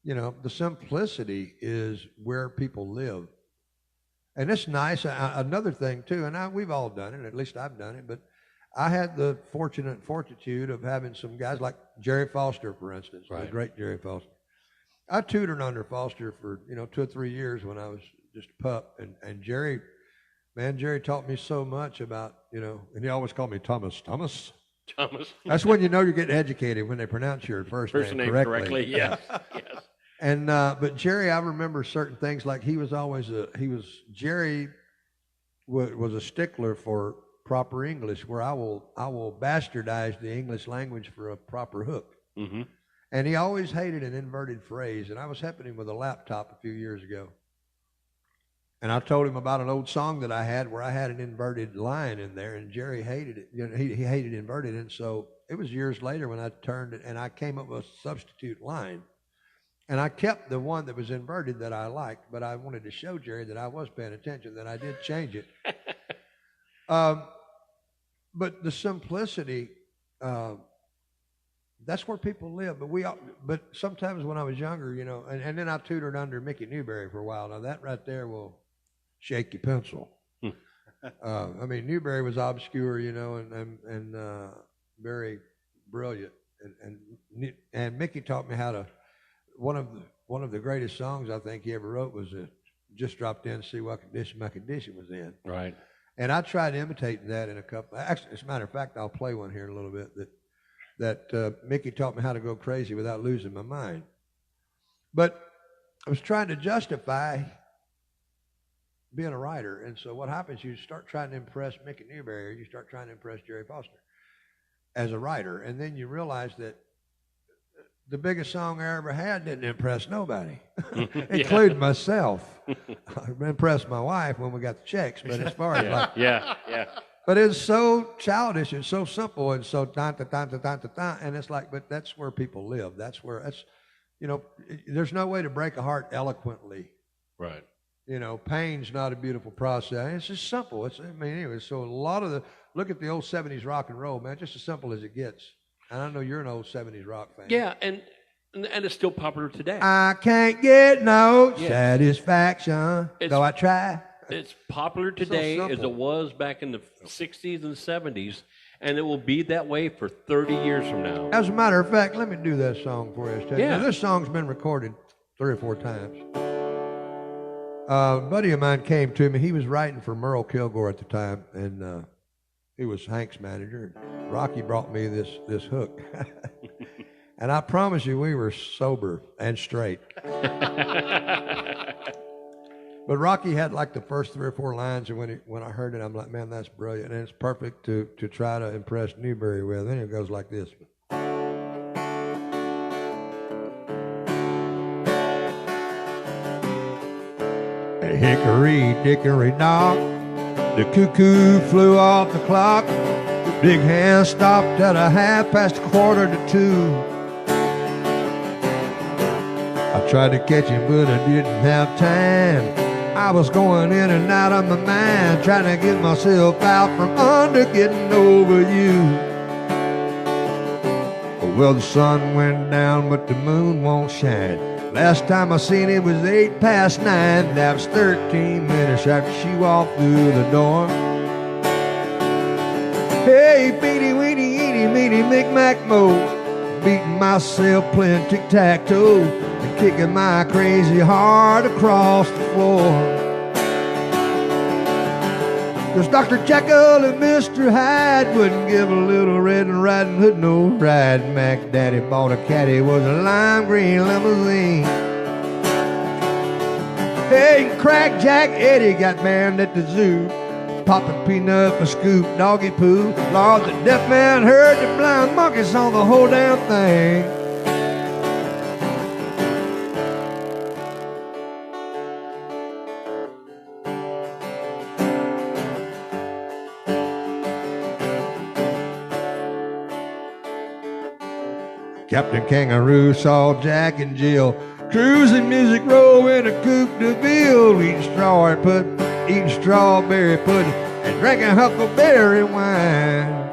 S7: you know, the simplicity is where people live. And it's nice. Another thing, too, and we've all done it, at least I've done it, but I had the fortitude of having some guys like Jerry Foster, for instance, the great Jerry Foster. I tutored under Foster for, 2 or 3 years when I was just a pup, and Jerry, man, Jerry taught me so much about, and he always called me Thomas. That's when you know you're getting educated, when they pronounce your first name correctly.
S3: Yes.
S7: And but Jerry, I remember certain things, like Jerry was a stickler for proper English, where I will bastardize the English language for a proper hook.
S3: Mm-hmm.
S7: And he always hated an inverted phrase. And I was helping him with a laptop a few years ago. And I told him about an old song that I had where I had an inverted line in there, and Jerry hated it. He hated inverted, and so it was years later when I turned it and I came up with a substitute line. And I kept the one that was inverted that I liked, but I wanted to show Jerry that I was paying attention, that I did change it. But the simplicity, that's where people live. But sometimes when I was younger, and then I tutored under Mickey Newberry for a while. Now that right there will shake your pencil. I mean, Newberry was obscure, and very brilliant. And Mickey taught me how to. One of the greatest songs I think he ever wrote was "Just Dropped In to See What Condition My Condition Was In."
S3: Right.
S7: And I tried imitating that in a couple. Actually, as a matter of fact, I'll play one here in a little bit. That Mickey taught me how to go crazy without losing my mind. But I was trying to justify being a writer, and so what happens? You start trying to impress Mickey Newberry, or you start trying to impress Jerry Foster as a writer, and then you realize that the biggest song I ever had didn't impress nobody, including myself. I impressed my wife when we got the checks, but as far as But it's so childish and so simple and so and it's like, but that's where people live. That's there's no way to break a heart eloquently.
S3: Right.
S7: Pain's not a beautiful process. It's just simple. Anyway, so a lot of look at the old 70s rock and roll, man, just as simple as it gets. And I know you're an old 70s rock fan.
S3: Yeah, and it's still popular today.
S7: I can't get no satisfaction, though I try.
S3: It's popular today as it was back in the 60s and 70s, and it will be that way for 30 years from now.
S7: As a matter of fact, let me do that song for you.
S3: Yeah.
S7: Now, this song's been recorded 3 or 4 times. A buddy of mine came to me. He was writing for Merle Kilgore at the time, and he was Hank's manager. Rocky brought me this hook. And I promise you, we were sober and straight. But Rocky had like the first 3 or 4 lines, and when I heard it, I'm like, man, that's brilliant. And it's perfect to try to impress Newberry with. Then it goes like this. Hickory dickory dock, the cuckoo flew off the clock. The big hand stopped at a 2:30. I tried to catch him, but I didn't have time. I was going in and out of my mind, trying to get myself out from under getting over you. Well, the sun went down, but the moon won't shine. Last time I seen it was 9:08. That was 13 minutes after she walked through the door. Hey, beady, weedy, eedy, meeny, mic-mac, mo. Beating myself, playing tic-tac-toe, and kicking my crazy heart across the floor. 'Cause Dr. Jekyll and Mr. Hyde wouldn't give a little Red Riding Hood no ride. Mac Daddy bought a caddy, was a lime green limousine. Hey, Crack Jack Eddie got banned at the zoo, popping peanut for scoop doggy poo. Lord, the deaf man heard the blind monkey saw the whole damn thing. Captain Kangaroo saw Jack and Jill Cruising Music Row in a coupe de ville, eating strawberry pudding and drinking huckleberry wine.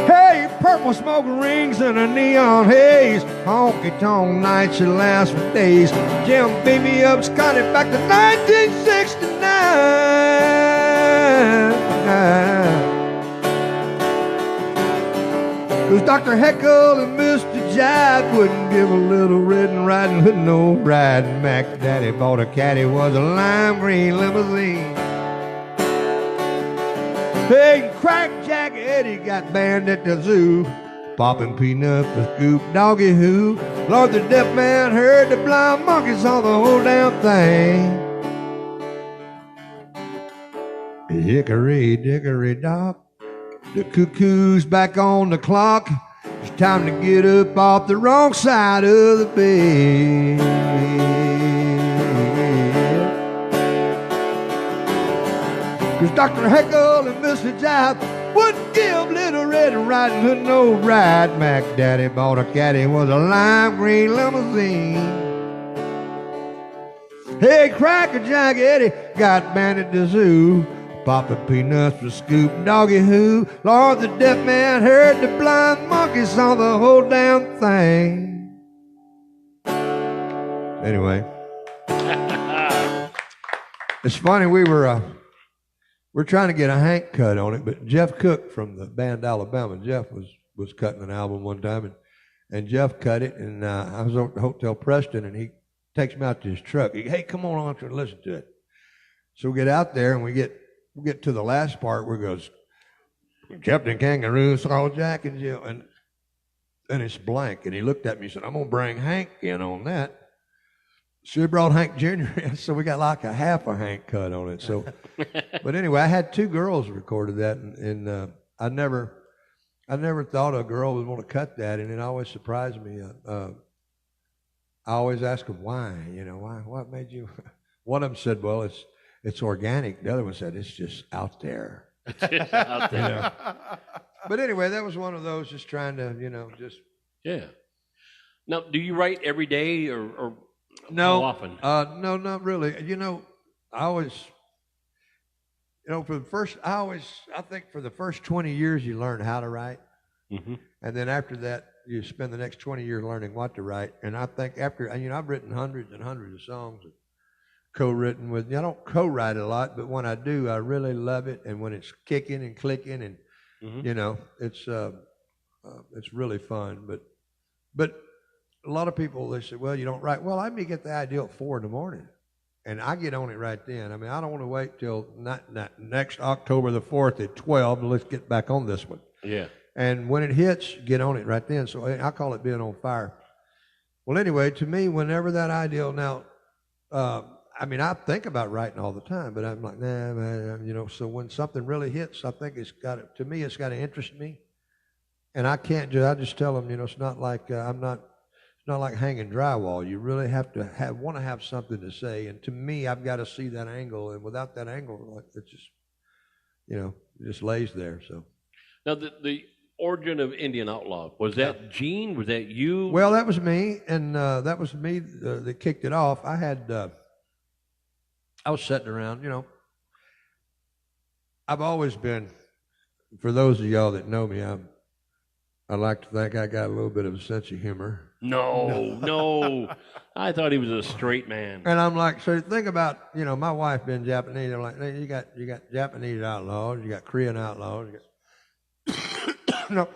S7: Hey, purple smoke rings and a neon haze, honky-tonk nights that last for days. Jim beat me up, Scotty, back to 1969. Cause Dr. Heckle and Mr. Jive wouldn't give a little Red and Riding Hood no ride. Mac Daddy bought a caddy, was a lime green limousine. Hey, Crack Jack Eddie got banned at the zoo, popping peanuts with Scoop Doggy Who. Lord, the deaf man heard the blind monkey saw the whole damn thing. Hickory dickory dock, the cuckoo's back on the clock. It's time to get up off the wrong side of the bed. Cause Dr. Heckle and Mr. Jive wouldn't give Little Red Riding Hood no ride. Mac Daddy bought a caddy, was a lime green limousine. Hey, Cracker Jack Eddie got banned at the zoo, popping peanuts with Scoop Doggy Who. Lord, the deaf man heard the blind monkey saw the whole damn thing. Anyway, it's funny, we're trying to get a Hank cut on it, but Jeff Cook from the band Alabama, Jeff was cutting an album one time, and Jeff cut it, and I was over at the Hotel Preston, and he takes me out to his truck. Hey, come on out and listen to it. So we get out there, and we get to the last part where it goes, Captain Kangaroo saw Jack and Jill, and it's blank. And he looked at me and said, I'm going to bring Hank in on that. So he brought Hank Jr. in, so we got like a half a Hank cut on it. So, but anyway, I had two girls recorded that, and I never thought a girl would want to cut that, and it always surprised me. I always ask them why, why, what made you? One of them said, well, it's organic. The other one said, it's just out there.
S3: It's just out there.
S7: But anyway, that was one of those, just trying to, just.
S3: Yeah. Now, do you write every day or
S7: no,
S3: how often?
S7: No, not really. I always, I think for the first 20 years you learn how to write.
S3: Mm-hmm.
S7: And then after that, you spend the next 20 years learning what to write. And I think after, I've written hundreds and hundreds of songs, co-written with, I don't co-write a lot, but when I do, I really love it. And when it's kicking and clicking and, it's really fun. But a lot of people, they say, well, you don't write. Well, I may get the idea at 4 a.m. and I get on it right then. I don't want to wait till not next October the 4th at 12, and let's get back on this one.
S3: Yeah.
S7: And when it hits, get on it right then. So I call it being on fire. Well, anyway, to me, whenever that idea, now, I think about writing all the time, but I'm like, nah, man, so when something really hits, I think it's got to interest me. And I just tell them, it's not like, it's not like hanging drywall. You really have to want to have something to say. And to me, I've got to see that angle. And without that angle, it's just, it just lays there. So.
S3: Now, the origin of Indian Outlaw, was that Gene? Was that you?
S7: Well, that was me. And that was me that kicked it off. I was sitting around, I've always been, for those of y'all that know me, I like to think I got a little bit of a sense of humor.
S3: No. I thought he was a straight man.
S7: And I'm like, so think about, my wife being Japanese. I'm like, hey, you got Japanese outlaws, you got Korean outlaws. No,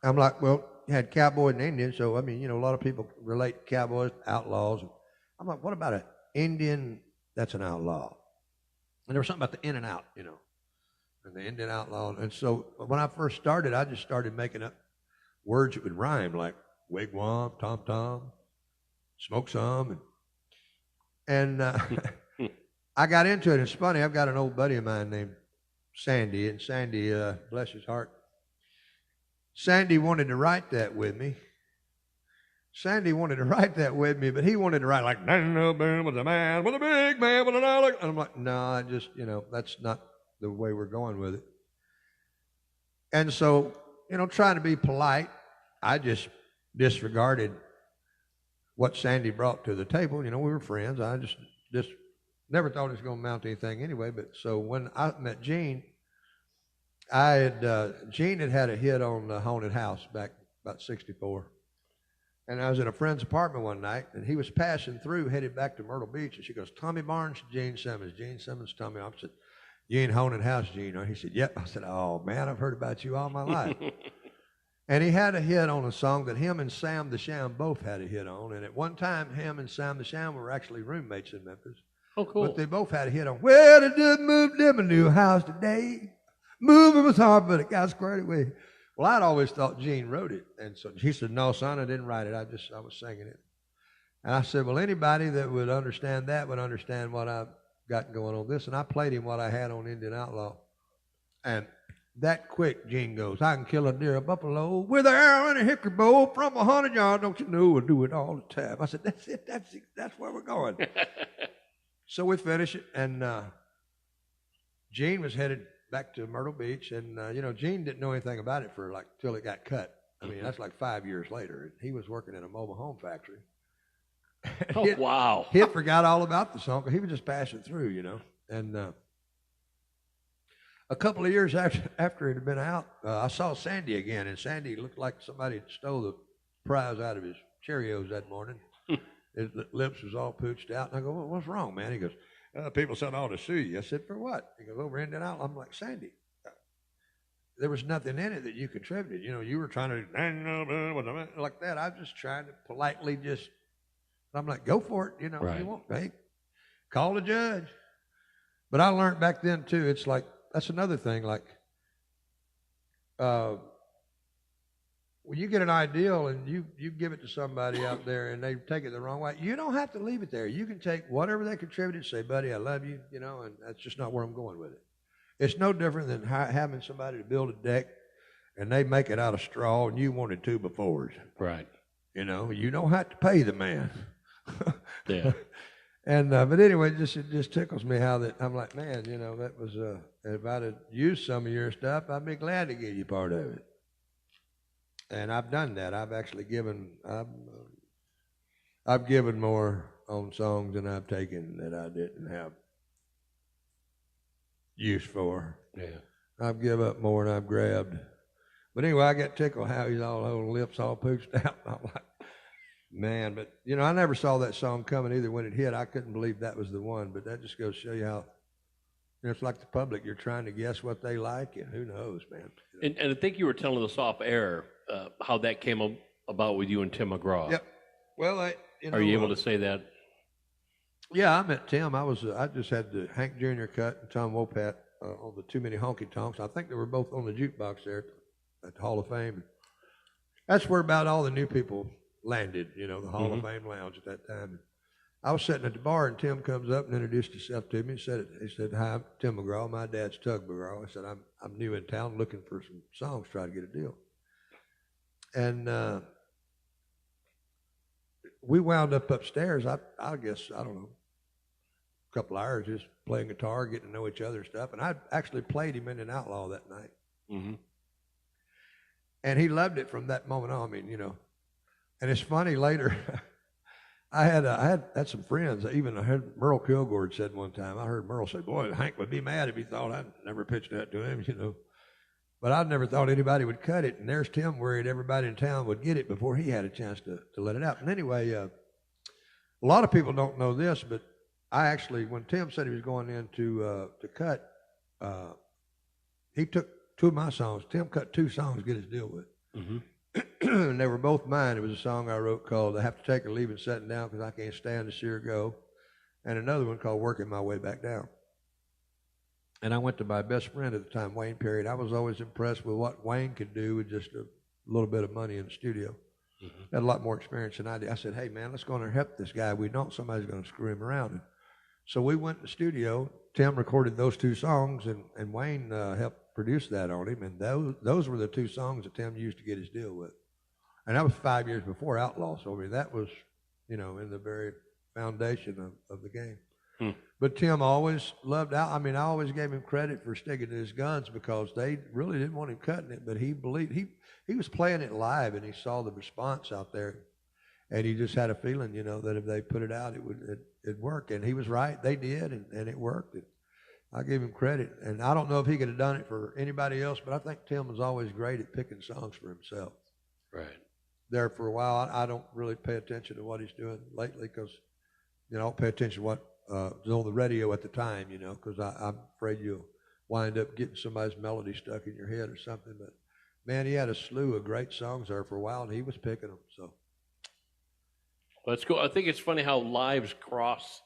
S7: I'm like, well, you had cowboys and Indians, so a lot of people relate cowboys to outlaws. I'm like, what about an Indian that's an outlaw? And there was something about the in and out, and the Indian outlaw. And so when I first started, I just started making up words that would rhyme, like wigwam, tom-tom, smoke some. And I got into it. It's funny, I've got an old buddy of mine named Sandy, and Sandy, bless his heart, Sandy wanted to write that with me. But he wanted to write like, Daniel Boone was a man with a big man with an eye. And I'm like, no, I just, that's not the way we're going with it. And so, trying to be polite, I just disregarded what Sandy brought to the table. You know, we were friends. I just never thought it was going to amount to anything anyway. But so when I met Gene, Gene had a hit on Haunted House back about '64. And I was in a friend's apartment one night, and he was passing through, headed back to Myrtle Beach, and she goes, Tommy Barnes, Gene Simmons. Gene Simmons, Tommy. I said, you ain't Haunted House, Gene? He said, yep. I said, oh, man, I've heard about you all my life. And he had a hit on a song that him and Sam the Sham both had a hit on. And at one time, him and Sam the Sham were actually roommates in Memphis.
S3: Oh, cool.
S7: But they both had a hit on, well, they just moved in a new house today. Moving was hard, but it got squared away. Well, I'd always thought Gene wrote it. And so he said, no, son, I didn't write it. I was singing it. And I said, well, anybody that would understand that would understand what I've got going on this. And I played him what I had on Indian Outlaw. And that quick, Gene goes, I can kill a deer, a buffalo, with an arrow and a hickory bow from 100 yards. Don't you know we'll do it all the time. I said, that's it. That's where we're going. So we finished it. And Gene was headed back to Myrtle Beach, and Gene didn't know anything about it for till it got cut. I mean, that's like 5 years later. He was working in a mobile home factory.
S3: Oh, wow!
S7: He had forgot all about the song. He was just passing through, And a couple of years after it had been out, I saw Sandy again, and Sandy looked like somebody had stole the prize out of his Cheerios that morning. His lips was all pooched out, and I go, well, what's wrong, man? He goes, people said I ought to sue you. I said, for what? He goes, over Indian Outlaw. I'm like, Sandy, there was nothing in it that you contributed. You were trying to, like that. I was just trying to politely I'm like, go for it.
S3: Right.
S7: You want, hey, call the judge. But I learned back then, too, it's like, that's another thing, like, when you get an ideal and you give it to somebody out there and they take it the wrong way, you don't have to leave it there. You can take whatever they contributed, say, buddy, I love you, and that's just not where I'm going with it. It's no different than having somebody to build a deck and they make it out of straw and you wanted 2x4s.
S3: Right.
S7: You don't have to pay the man.
S3: Yeah.
S7: And but anyway, it just tickles me how that I'm like, man, that was if I'd have used some of your stuff, I'd be glad to give you part of it. And I've done that. I've actually given. I've given more on songs than I've taken that I didn't have use for.
S3: Yeah.
S7: I've given up more than I've grabbed. But anyway, I got tickled how he's all holding lips all pooched out. I'm like, man, but I never saw that song coming either. When it hit, I couldn't believe that was the one. But that just goes to show you how. It's like the public. You're trying to guess what they like, and who knows, man.
S3: And I think you were telling us off air how that came about with you and Tim McGraw.
S7: Yep. Well,
S3: are you able to say that?
S7: Yeah, I met Tim. I just had the Hank Jr. cut and Tom Wopat on the Too Many Honky Tonks. I think they were both on the jukebox there at the Hall of Fame. That's where about all the new people landed. The Hall of Fame lounge at that time. I was sitting at the bar, and Tim comes up and introduced himself to me. He said, hi, I'm Tim McGraw. My dad's Tug McGraw. I said, I'm new in town looking for some songs, try to get a deal. And we wound up upstairs, I guess, I don't know, a couple hours just playing guitar, getting to know each other and stuff. And I actually played him in an Outlaw that night.
S3: Mm-hmm.
S7: And he loved it from that moment on. I mean, and it's funny later. I had some friends. Even I heard Merle Kilgore said one time. I heard Merle say, "Boy, Hank would be mad if he thought I'd never pitched that to him." But I never thought anybody would cut it. And there's Tim worried everybody in town would get it before he had a chance to let it out. And anyway, a lot of people don't know this, but I actually, when Tim said he was going in to cut, he took 2 of my songs. Tim cut 2 songs to get his deal with.
S3: Mm-hmm.
S7: And they were both mine. It was a song I wrote called I Have to Take a Leave and Setting Down Because I Can't Stand to See Her Go. And another one called Working My Way Back Down. And I went to my best friend at the time, Wayne Perry. I was always impressed with what Wayne could do with just a little bit of money in the studio. Mm-hmm. Had a lot more experience than I did. I said, hey, man, let's go in there and help this guy. We know somebody's going to screw him around. And so we went to the studio. Tim recorded those 2 songs, and Wayne helped produce that on him. And those were the 2 songs that Tim used to get his deal with. And that was 5 years before Outlaw. So I mean, that was, in the very foundation of the game. Hmm. But Tim always loved out. I mean, I always gave him credit for sticking to his guns because they really didn't want him cutting it. But he believed he was playing it live, and he saw the response out there. And you just had a feeling, you know, that if they put it out, it'd work. And he was right. They did, and it worked. And I give him credit. And I don't know if he could have done it for anybody else, but I think Tim was always great at picking songs for himself.
S3: Right.
S7: There for a while, I don't really pay attention to what he's doing lately because, you know, I don't pay attention to what was on the radio at the time, you know, because I'm afraid you'll wind up getting somebody's melody stuck in your head or something. But, man, he had a slew of great songs there for a while, and he was picking them, so.
S3: Well, that's cool. I think it's funny how lives cross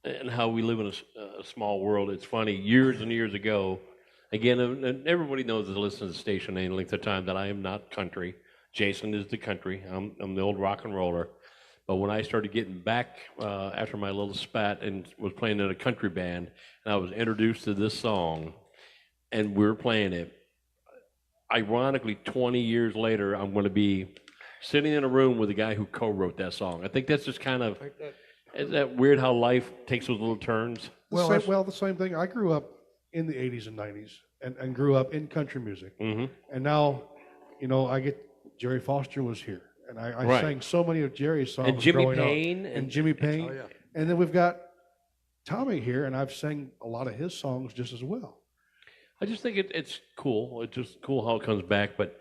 S3: and how we live in a small world. It's funny, years and years ago, again, and everybody knows that listens to the station any length of time that I am not country. Jason is the country. I'm the old rock and roller. But when I started getting back after my little spat and was playing in a country band, and I was introduced to this song, and we were playing it, ironically, 20 years later, I'm going to be sitting in a room with the guy who co-wrote that song. I think that's just kind of, isn't that weird how life takes those little turns?
S4: The same thing. I grew up in the 80s and 90s and grew up in country music.
S3: Mm-hmm.
S4: And now, you know, I get, Jerry Foster was here. And I
S3: Right.
S4: sang so many of Jerry's songs
S3: And Jimmy
S4: growing up.
S3: Payne.
S4: And Jimmy Payne.
S7: Oh, yeah.
S4: And then we've got Tommy here, and I've sang a lot of his songs just as well.
S3: I just think it's cool. It's just cool how it comes back, but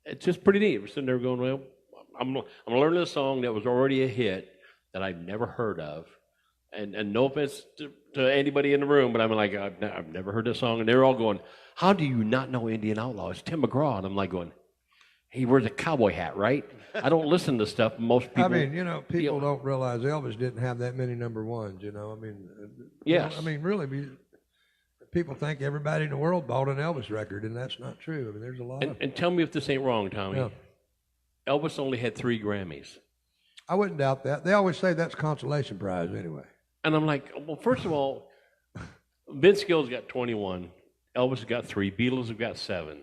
S3: it's just pretty neat. We're sitting there going, well, I'm learning a song that was already a hit that I've never heard of. And no offense to anybody in the room, but I'm like, I've never heard this song. And they're all going, how do you not know Indian Outlaw? It's Tim McGraw. And I'm like going, he wears a cowboy hat, right? I don't listen to stuff most people.
S7: I mean, you know, people don't realize Elvis didn't have that many number ones, you know. I mean,
S3: Yes.
S7: I mean, really, people think everybody in the world bought an Elvis record, and that's not true. I mean, there's a lot of them.
S3: And tell me if this ain't wrong, Tommy.
S7: Yeah.
S3: Elvis only had 3 Grammys.
S7: I wouldn't doubt that. They always say that's consolation prize anyway.
S3: And I'm like, well, first of all, Vince Gill's got 21. Elvis has got 3. Beatles have got 7.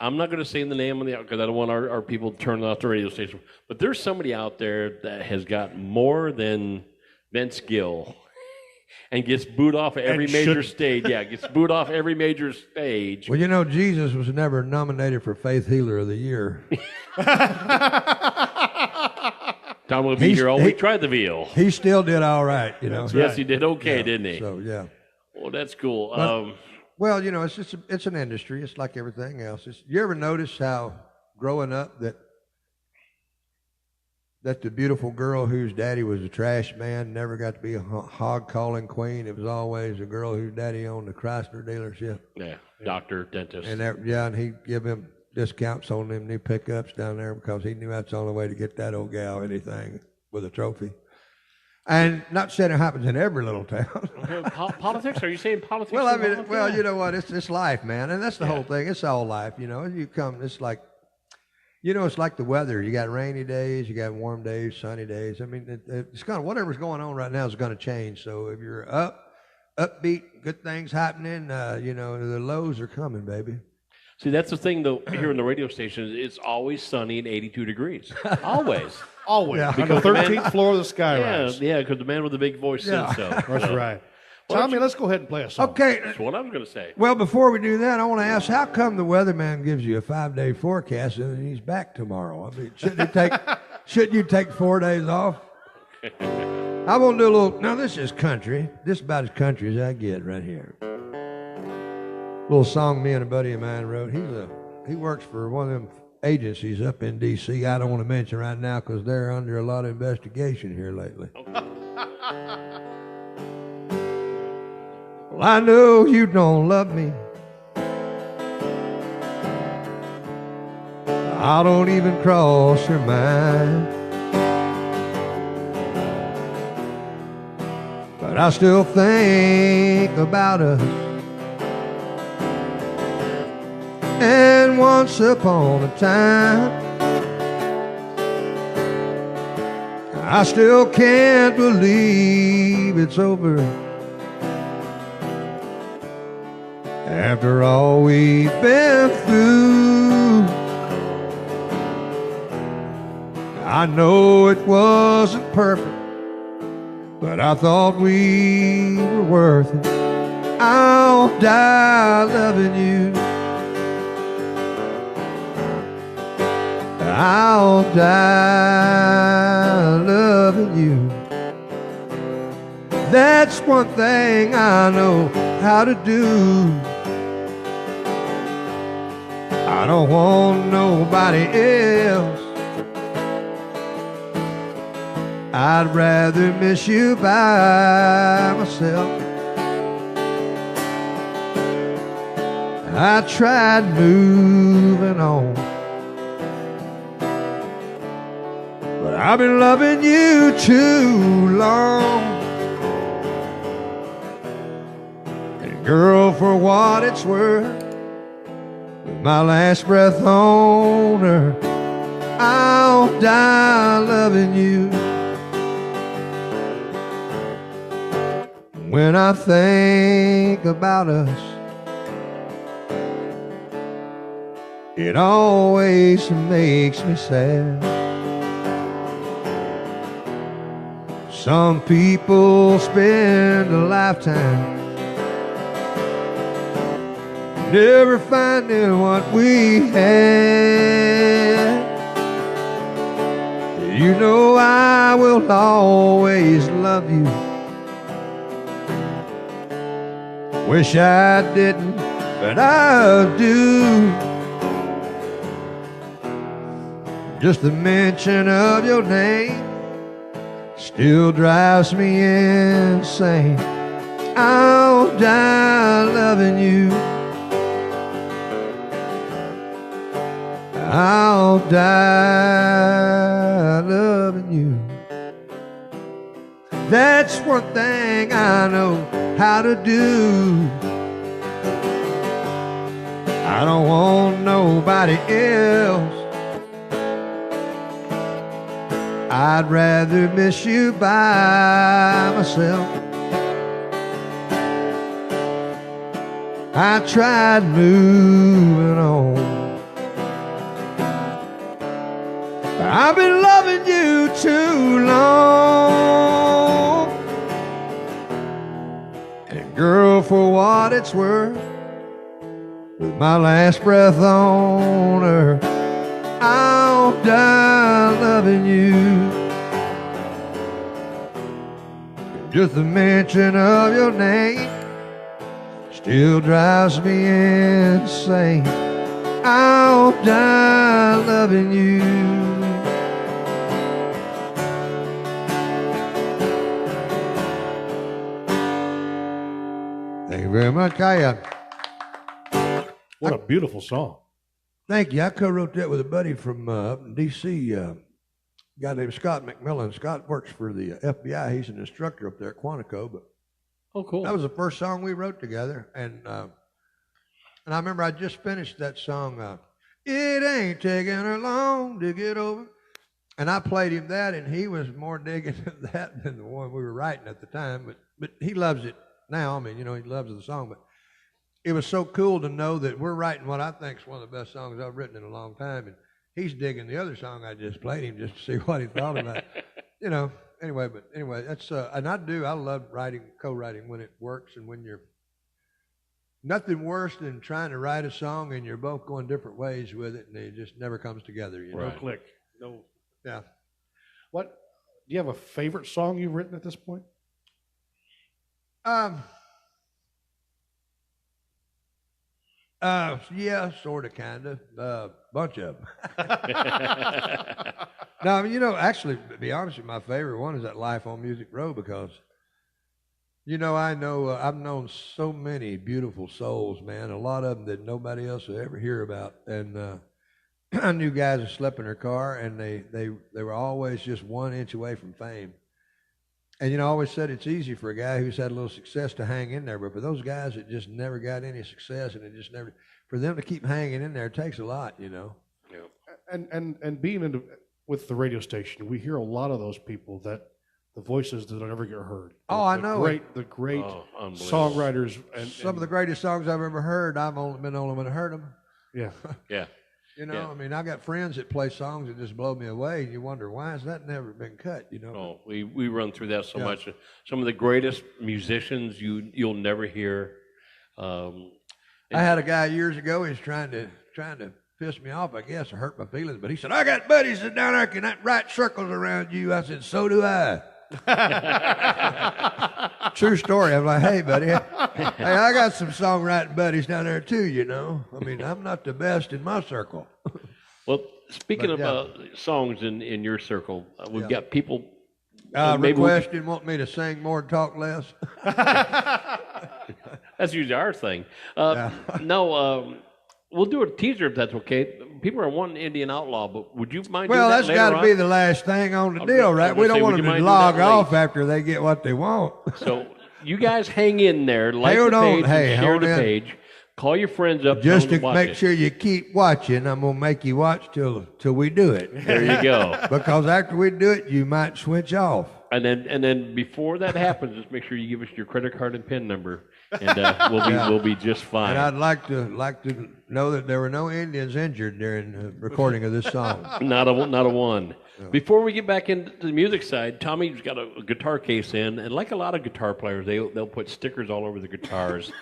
S3: I'm not going to say the name of the because I don't want our people to turn off the radio station. But there's somebody out there that has got more than Vince Gill and gets booed off of every major stage. Yeah, gets booed off every major stage.
S7: Well, you know, Jesus was never nominated for Faith Healer of the Year.
S3: Tom will be here all week. Try the veal.
S7: He still did all right, you know.
S3: Yes, he did okay,
S7: Yeah,
S3: didn't he?
S7: So, yeah.
S3: Well, that's cool.
S7: But- Well, you know, it's an industry. It's like everything else. You ever notice how growing up that the beautiful girl whose daddy was a trash man never got to be a hog calling queen? It was always a girl whose daddy owned the Chrysler dealership.
S3: Yeah, doctor, dentist.
S7: And he'd give him discounts on them new pickups down there because he knew that's the only way to get that old gal anything with a trophy. And not saying it happens in every little town.
S3: Politics? Are you saying politics?
S7: Well, I mean, well, you know what? It's life, man, and that's the whole thing. It's all life, you know. It's like, you know, it's like the weather. You got rainy days, you got warm days, sunny days. I mean, it's kind of whatever's going on right now is going to change. So if you're upbeat, good things happening, you know, the lows are coming, baby.
S3: See, that's the thing, though, here in the radio station, it's always sunny and 82 degrees. Always.
S4: Always.
S7: Yeah.
S4: On the 13th floor of the skyrise.
S3: Yeah, because the man with the big voice says so.
S4: That's right. Tommy, let's go ahead and play a song.
S7: Okay.
S3: That's what I was going to say.
S7: Well, before we do that, I want to ask, how come the weatherman gives you a 5-day forecast and then he's back tomorrow? I mean, shouldn't you take 4 days off? I want to do a little. Now, this is country. This is about as country as I get right here. Little song me and a buddy of mine wrote. He works for one of them agencies up in D.C. I don't want to mention right now because they're under a lot of investigation here lately. Well, I know you don't love me. I don't even cross your mind. But I still think about us. And once upon a time, I still can't believe it's over. After all we've been through, I know it wasn't perfect, but I thought we were worth it. I'll die loving you. I'll die loving you. That's one thing I know how to do. I don't want nobody else. I'd rather miss you by myself. I tried moving on, but I've been loving you too long. And girl, for what it's worth, with my last breath on her, I'll die loving you. When I think about us, it always makes me sad. Some people spend a lifetime never finding what we had. You know I will always love you. Wish I didn't, but I do. Just the mention of your name still drives me insane. I'll die loving you. I'll die loving you. That's one thing I know how to do. I don't want nobody else. I'd rather miss you by myself. I tried moving on, but I've been loving you too long. And girl, for what it's worth, with my last breath on her, I'll die loving you. Just the mention of your name still drives me insane. I'll die loving you. Thank you very much, Kaya.
S4: What a beautiful song.
S7: Thank you. I co-wrote that with a buddy from up in D.C., a guy named Scott McMillan. Scott works for the FBI. He's an instructor up there at Quantico. But
S3: Oh, cool.
S7: that was the first song we wrote together. And I remember I just finished that song, It Ain't Taking Her Long to Get Over. And I played him that, and he was more digging that than the one we were writing at the time. But he loves it now. I mean, you know, he loves the song. But it was so cool to know that we're writing what I think is one of the best songs I've written in a long time, and he's digging the other song I just played him just to see what he thought about it. You know, anyway, that's, and I love writing, co-writing when it works, and when you're, nothing worse than trying to write a song and you're both going different ways with it, and it just never comes together, you know.
S3: Right.
S4: No click. No.
S7: Yeah.
S4: What? Do you have a favorite song you've written at this point?
S7: Yeah, sort of, kind of. Bunch of them. No, I mean, you know, actually, to be honest with you, my favorite one is that Life on Music Row, because, you know, I've known so many beautiful souls, man, a lot of them that nobody else will ever hear about. And I knew guys that slept in their car, and they were always just 1 inch away from fame. And, you know, I always said it's easy for a guy who's had a little success to hang in there, but for those guys that just never got any success, and it just never, for them to keep hanging in there, it takes a lot, you know.
S3: Yeah.
S4: And being with the radio station, we hear a lot of those people that the voices that don't ever get heard.
S7: Oh, I know.
S4: The great
S3: unbelievable.
S4: songwriters. And
S7: Some of the greatest songs I've ever heard, I've only been the only one to heard them.
S4: Yeah.
S3: Yeah.
S7: You know,
S3: Yeah.
S7: I mean, I got friends that play songs that just blow me away, and you wonder, why has that never been cut, you know?
S3: Oh, we run through that so
S7: Yeah.
S3: much. Some of the greatest musicians you'll never hear.
S7: I had a guy years ago, he was trying to pissed me off, I guess, or hurt my feelings. But he said, I got buddies that down there can write circles around you. I said, so do I. True story. I'm like, hey, buddy. Hey, I got some songwriting buddies down there, too, you know. I mean, I'm not the best in my circle.
S3: Well, speaking of songs in your circle, we've got people
S7: requesting, want me to sing more and talk less.
S3: That's usually our thing. No, we'll do a teaser if that's okay. People are wanting Indian Outlaw, but would you mind doing that
S7: that's got to be the last thing on the deal, right? We don't want them to log off after they get what they want.
S3: So you guys hang in there, like the page, share the page. Call your friends up.
S7: Just to make sure you keep watching, I'm going to make you watch till we do it.
S3: There you go.
S7: Because after we do it, you might switch off.
S3: And then before that happens, just make sure you give us your credit card and PIN number, and we'll be just fine.
S7: And I'd like to know that there were no Indians injured during the recording of this song.
S3: Not a one. No. Before we get back into the music side, Tommy's got a guitar case in, and like a lot of guitar players, they'll put stickers all over the guitars.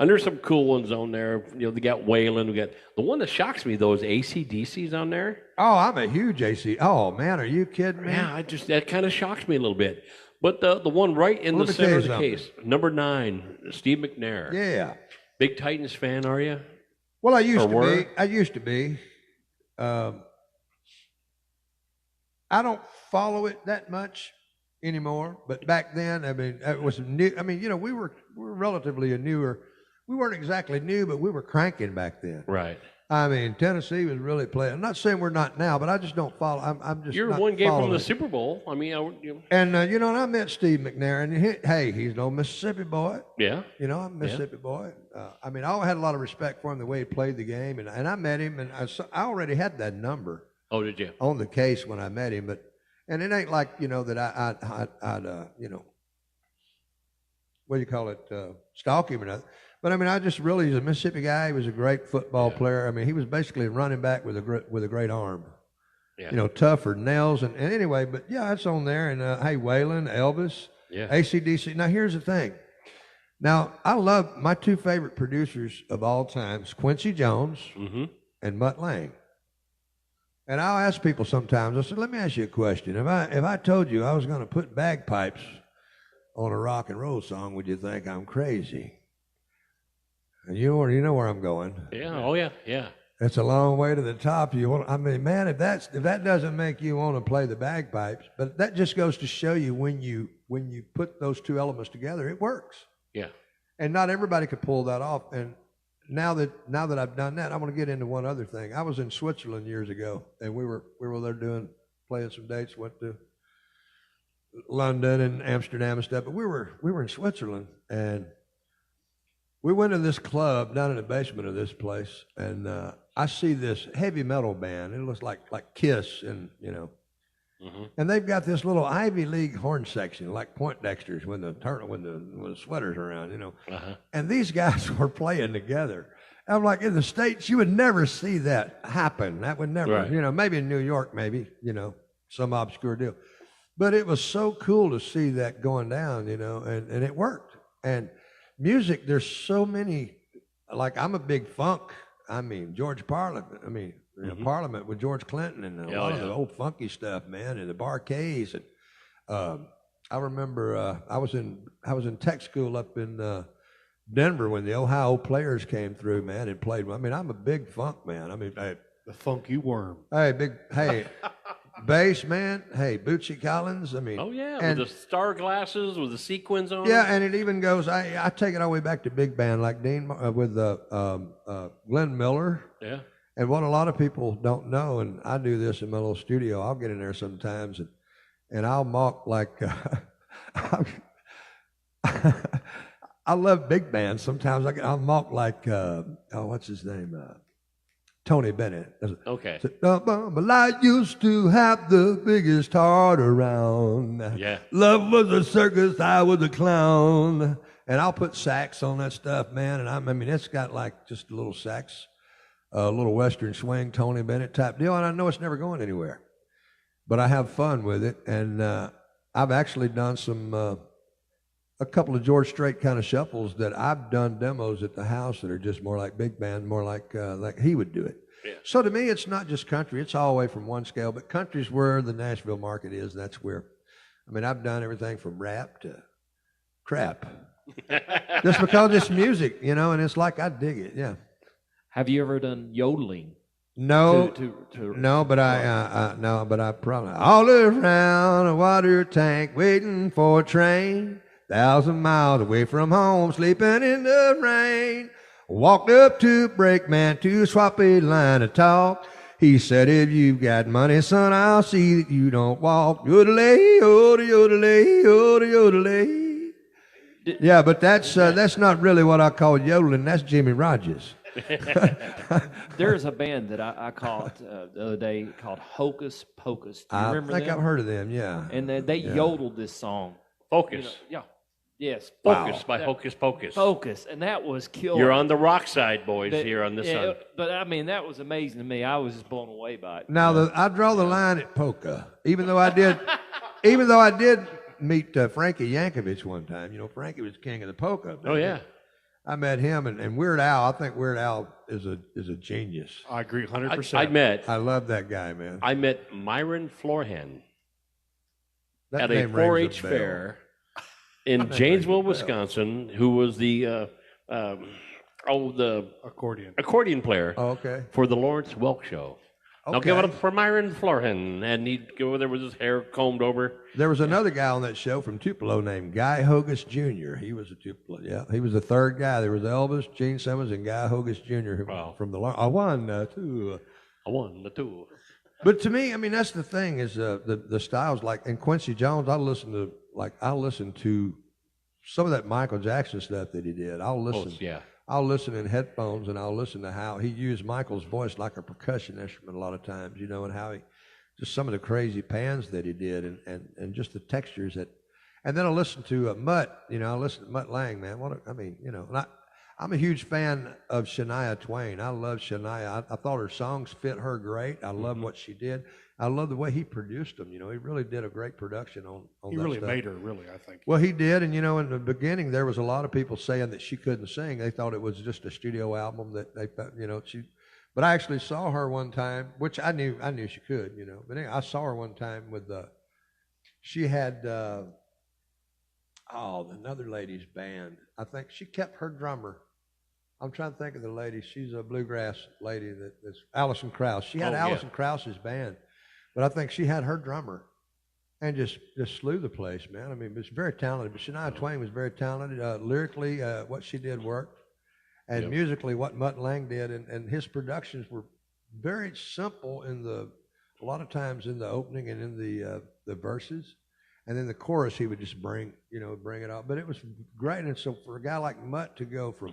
S3: And there's some cool ones on there. You know, they got Waylon. We got the one that shocks me though is AC/DC's on there.
S7: Oh, I'm a huge AC. Oh man, are you kidding me?
S3: Yeah, that kind of shocks me a little bit. But the one right in the center of the case, number 9, Steve McNair.
S7: Yeah.
S3: Big Titans fan, are you?
S7: Well, I used to be. I don't follow it that much anymore. But back then, I mean, it was new. I mean, you know, we were relatively a newer. We weren't exactly new, but we were cranking back then.
S3: Right.
S7: I mean, Tennessee was really playing. I'm not saying we're not now, but I just don't follow. I'm just.
S3: You're
S7: not
S3: one game from the
S7: it.
S3: Super Bowl. I mean,
S7: And you know, and I met Steve McNair, and he's no Mississippi boy.
S3: Yeah.
S7: You know, I'm a Mississippi boy. I mean, I had a lot of respect for him the way he played the game, and I met him, and I already had that number.
S3: Oh, did you?
S7: On the case when I met him, and it ain't like you know that I'd you know, what do you call it, stalk him or nothing. But I mean, he's a Mississippi guy. He was a great football player. I mean, he was basically a running back with a great arm. Yeah. You know, tougher nails and anyway. But yeah, it's on there. And hey, Waylon, Elvis, AC/DC. Now here's the thing. Now I love my 2 favorite producers of all times, Quincy Jones and Mutt Lange. And I'll ask people sometimes. I said, let me ask you a question. If I told you I was going to put bagpipes on a rock and roll song, would you think I'm crazy? And you know where I'm going.
S3: Yeah. Oh yeah. Yeah.
S7: It's a long way to the top. I mean, man, if that doesn't make you want to play the bagpipes, but that just goes to show you when you put those 2 elements together, it works. Yeah. And not everybody could pull that off. And now that I've done that, I'm going to get into one other thing. I was in Switzerland years ago, and we were there playing some dates. Went to London and Amsterdam and stuff, but we were in Switzerland and. We went to this club down in the basement of this place, and I see this heavy metal band. It looks like Kiss, and you know, and they've got this little Ivy League horn section, like Poindexter's when the sweater's around, you know. And these guys were playing together. I'm like, in the States, you would never see that happen. That would never, you know, maybe in New York, maybe, you know, some obscure deal. But it was so cool to see that going down, you know, and it worked. And music, there's so many, like I'm a big funk. I mean, George Parliament. I mean, Parliament with George Clinton and a lot of the old funky stuff, man, and the Barcades. And I remember I was in tech school up in Denver when the Ohio Players came through, man, and played. I mean, I'm a big funk man. I mean,
S4: the funky worm.
S7: Hey. Bass, man. Hey, Bootsy Collins. I mean,
S3: oh yeah, and with the star glasses with the sequins on.
S7: Yeah, and it even goes. I take it all the way back to big band, like Dean with Glenn Miller. Yeah. And what a lot of people don't know, and I do this in my little studio. I'll get in there sometimes, and I'll mock like. I love big bands. Sometimes I'll mock like what's his name? Tony Bennett.
S3: Okay.
S7: Well, I used to have the biggest heart around.
S3: Yeah.
S7: Love was a circus, I was a clown. And I'll put sax on that stuff, man. And I mean, it's got like just a little sax, a little Western swing, Tony Bennett type deal. And I know it's never going anywhere. But I have fun with it. And I've actually done a couple of George Strait kind of shuffles that I've done demos at the house that are just more like big band, more like he would do it.
S3: Yeah.
S7: So to me, it's not just country. It's all the way from one scale, but country's where the Nashville market is. And that's where, I mean, I've done everything from rap to crap. Just because it's music, you know, and it's like I dig it. Yeah.
S5: Have you ever done yodeling?
S7: No,
S5: To
S7: no, but I probably all around a water tank waiting for a train, 1,000 miles away from home, sleeping in the rain. Walked up to a brakeman to swap a line of talk. He said, if you've got money, son, I'll see that you don't walk. Yodelay, yodelay, yodelay. Yeah, but that's not really what I call yodeling. That's Jimmy Rogers.
S5: There's a band that I caught the other day called Hocus Pocus. Do you remember
S7: I think
S5: them?
S7: I've heard of them, yeah.
S5: And they yodeled this song.
S3: Focus.
S5: Yeah. Yes.
S3: Focus by Hocus Pocus.
S5: Focus. And that was killer.
S3: You're on the rock side, boys, here on this side.
S5: But, I mean, that was amazing to me. I was just blown away by it.
S7: Now, I draw the line at polka, even though I did meet Frankie Yankovic one time. You know, Frankie was king of the polka.
S3: Oh, yeah.
S7: I met him and Weird Al. I think Weird Al is a genius.
S4: I agree 100%.
S7: I love that guy, man.
S3: I met Myron Florhan
S7: That
S3: at a
S7: name rings
S3: 4-H
S7: bell.
S3: fair in Janesville, Wisconsin, who was the accordion player
S7: Oh, okay.
S3: for the Lawrence Welk Show. Now
S7: Okay.
S3: give it up for Myron Florhan, and he'd go there with his hair combed over.
S7: There was another guy on that show from Tupelo named Guy Hogus Jr. He was a Tupelo, yeah. He was the third guy. There was Elvis, Gene Simmons, and Guy Hogus Jr.
S3: Wow.
S7: From the I won two.
S3: I won the two.
S7: But to me, I mean, that's the thing is the styles like and Quincy Jones. I listen to some of that Michael Jackson stuff that he did. I'll listen.
S3: Yeah.
S7: I'll listen in headphones and I'll listen to how he used Michael's voice like a percussion instrument a lot of times, you know, and how he just some of the crazy pans that he did and just the textures that. And then I listen to Mutt. You know, I listen to Mutt Lang, man. You know, and I'm a huge fan of Shania Twain. I love Shania. I thought her songs fit her great. I love what she did. I love the way he produced them. You know, he really did a great production on
S4: He
S7: that
S4: really
S7: stuff.
S4: made her, really, I think.
S7: Well, he did, and you know, in the beginning, there was a lot of people saying that she couldn't sing. They thought it was just a studio album that they, you know, she. But I actually saw her one time, which I knew she could, you know. But anyway, I saw her one time with she had another lady's band. I think she kept her drummer. I'm trying to think of the lady. She's a bluegrass lady that's Alison Krauss. She had Alison Krauss's band, but I think she had her drummer, and just slew the place, man. I mean, it's very talented. But Shania Twain was very talented. Lyrically, what she did worked, and musically, what Mutt Lang did, and his productions were very simple a lot of times in the opening and in the verses, and then the chorus he would just bring it out. But it was great, and so for a guy like Mutt to go from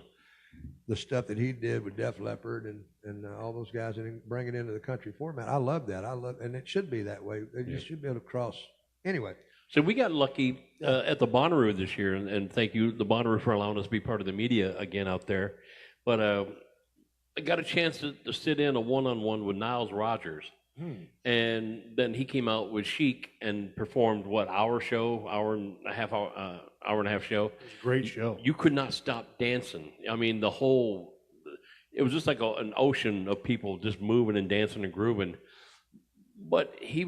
S7: the stuff that he did with Def Leppard and all those guys and bring it into the country format. I love that. And it should be that way. They just should be able to cross. Anyway.
S3: So we got lucky at the Bonnaroo this year, and thank you, the Bonnaroo, for allowing us to be part of the media again out there. But I got a chance to sit in a one-on-one with Niles Rogers. And then he came out with Chic and performed hour and a half show.
S4: It was a great show.
S3: You could not stop dancing. I mean, it was just like an ocean of people just moving and dancing and grooving. But he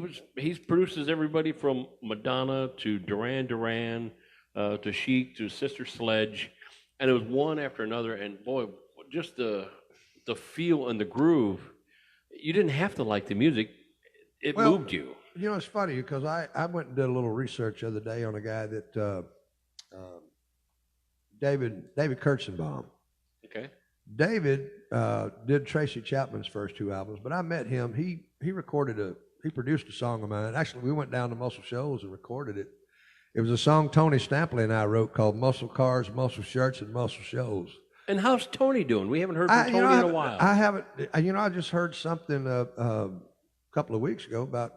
S3: produces everybody from Madonna to Duran Duran to Chic to Sister Sledge, and it was one after another. And boy, just the feel and the groove. You didn't have to like the music; it moved you.
S7: You know, it's funny because I went and did a little research the other day on a guy that David Kurtzenbaum.
S3: Okay.
S7: David did Tracy Chapman's first two albums, but I met him. He produced a song of mine. Actually, we went down to Muscle Shoals and recorded it. It was a song Tony Stampley and I wrote called "Muscle Cars, Muscle Shirts, and Muscle Shows."
S3: And how's Tony doing? We haven't heard from Tony in a while.
S7: I haven't. I just heard something a couple of weeks ago about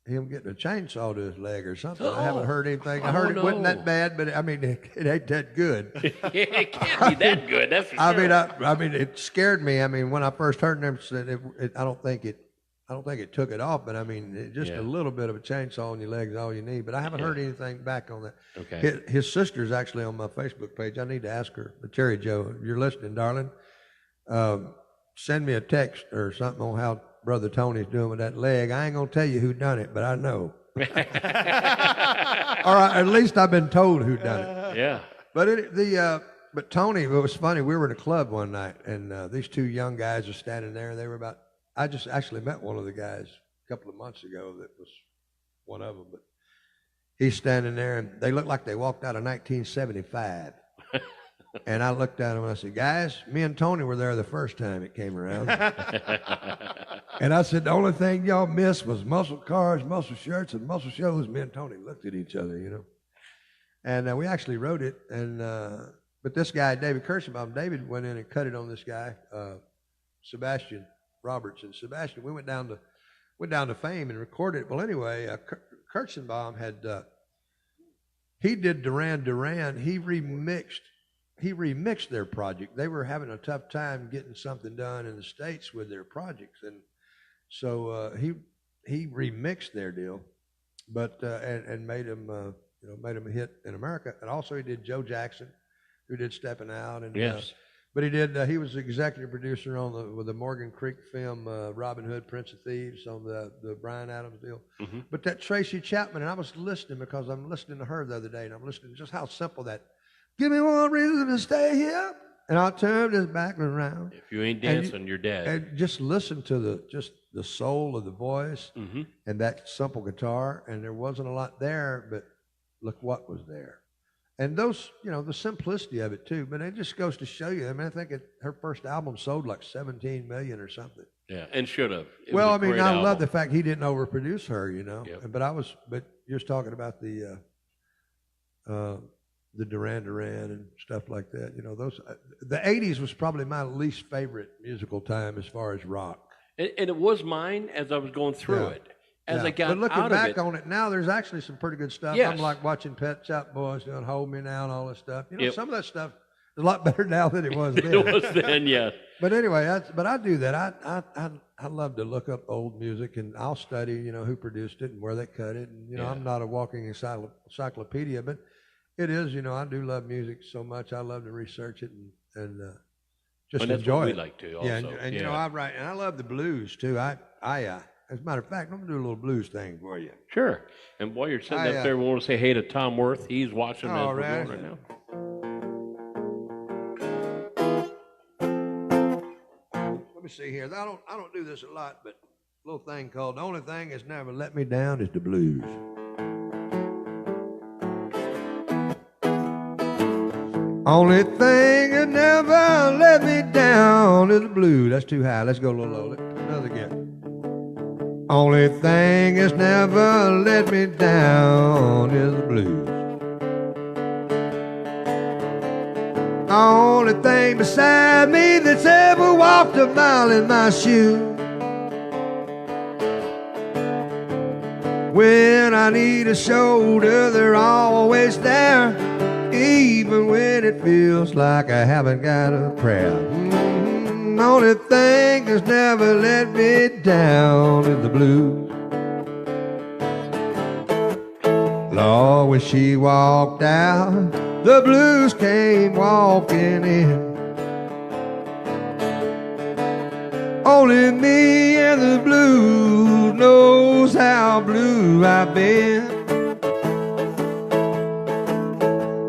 S7: him getting a chainsaw to his leg or something. I haven't heard anything. I heard it wasn't that bad, but I mean, it ain't that good.
S3: It can't be that good. That's for sure.
S7: I mean, it scared me. I mean, when I first heard him, I don't think it took it off, but I mean, just a little bit of a chainsaw on your leg is all you need. But I haven't heard anything back on that.
S3: Okay.
S7: His sister's actually on my Facebook page. I need to ask her. But Terry Jo, if you're listening, darling, send me a text or something on how Brother Tony's doing with that leg. I ain't gonna tell you who done it, but I know. Or at least I've been told who done it.
S3: Yeah.
S7: But Tony, it was funny. We were in a club one night, and these two young guys are standing there. They were about. I just actually met one of the guys a couple of months ago. That was one of them, but he's standing there, and they looked like they walked out of 1975. And I looked at him and I said, guys, me and Tony were there the first time it came around. And I said, the only thing y'all missed was muscle cars, muscle shirts, and muscle shows. Me and Tony looked at each other, you know. And we actually wrote it. And but this guy, David Kirschenbaum, David went in and cut it on this guy, Sebastian Roberts. And Sebastian, we went down to Fame and recorded it. Well, anyway, Kirschenbaum had, he did Duran Duran. He remixed their project. They were having a tough time getting something done in the States with their projects, and so he remixed their deal, but and made them made them a hit in America. And also he did Joe Jackson, who did Stepping Out, and
S3: yes.
S7: But he was the executive producer with the Morgan Creek film Robin Hood, Prince of Thieves, on the Bryan Adams deal. Mm-hmm. But that Tracy Chapman, and I was listening because I'm listening to her the other day, and I'm listening to just how simple that. Give me one reason to stay here, and I'll turn this back around. If
S3: you ain't dancing, you're dead.
S7: And just listen to the soul of the voice and that simple guitar, and there wasn't a lot there, but look what was there. And those, the simplicity of it too, but it just goes to show you. I mean, I think her first album sold like 17 million or something.
S3: Yeah, and should have.
S7: Well, I mean, I love the fact he didn't overproduce her, Yep. But you're talking about the Duran Duran and stuff like that. Those the 80s was probably my least favorite musical time as far as rock.
S3: And it was mine as I was going through it. As I got
S7: but looking
S3: out
S7: back
S3: of it,
S7: on it now, there's actually some pretty good stuff.
S3: Yes.
S7: I'm like watching Pet Shop Boys doing "Hold Me Now" and all this stuff.
S3: Yep.
S7: Some of that stuff is a lot better now than it was then.
S3: It was then, yes.
S7: But anyway, I do that. I love to look up old music, and I'll study, who produced it and where they cut it. And I'm not a walking encyclopedia, but it is, I do love music so much. I love to research it and just
S3: that's
S7: enjoy
S3: what we
S7: it.
S3: like to also.
S7: Yeah, and I write, and I love the blues too. As a matter of fact, I'm gonna do a little blues thing for you.
S3: Sure. And while you're sitting up there, we want to say hey to Tom Worth. He's watching as we're going right now.
S7: Let me see here. I don't do this a lot, but a little thing called "The Only Thing That's Never Let Me Down Is the Blues." Only thing that never let me down is the blues. That's too high. Let's go a little lower. Another again. Only thing that's never let me down is the blues. Only thing beside me that's ever walked a mile in my shoes. When I need a shoulder, they're always there, even when it feels like I haven't got a prayer. Only thing that's never let me down is the blues. Lord, when she walked out, the blues came walking in. Only me and the blues knows how blue I've been.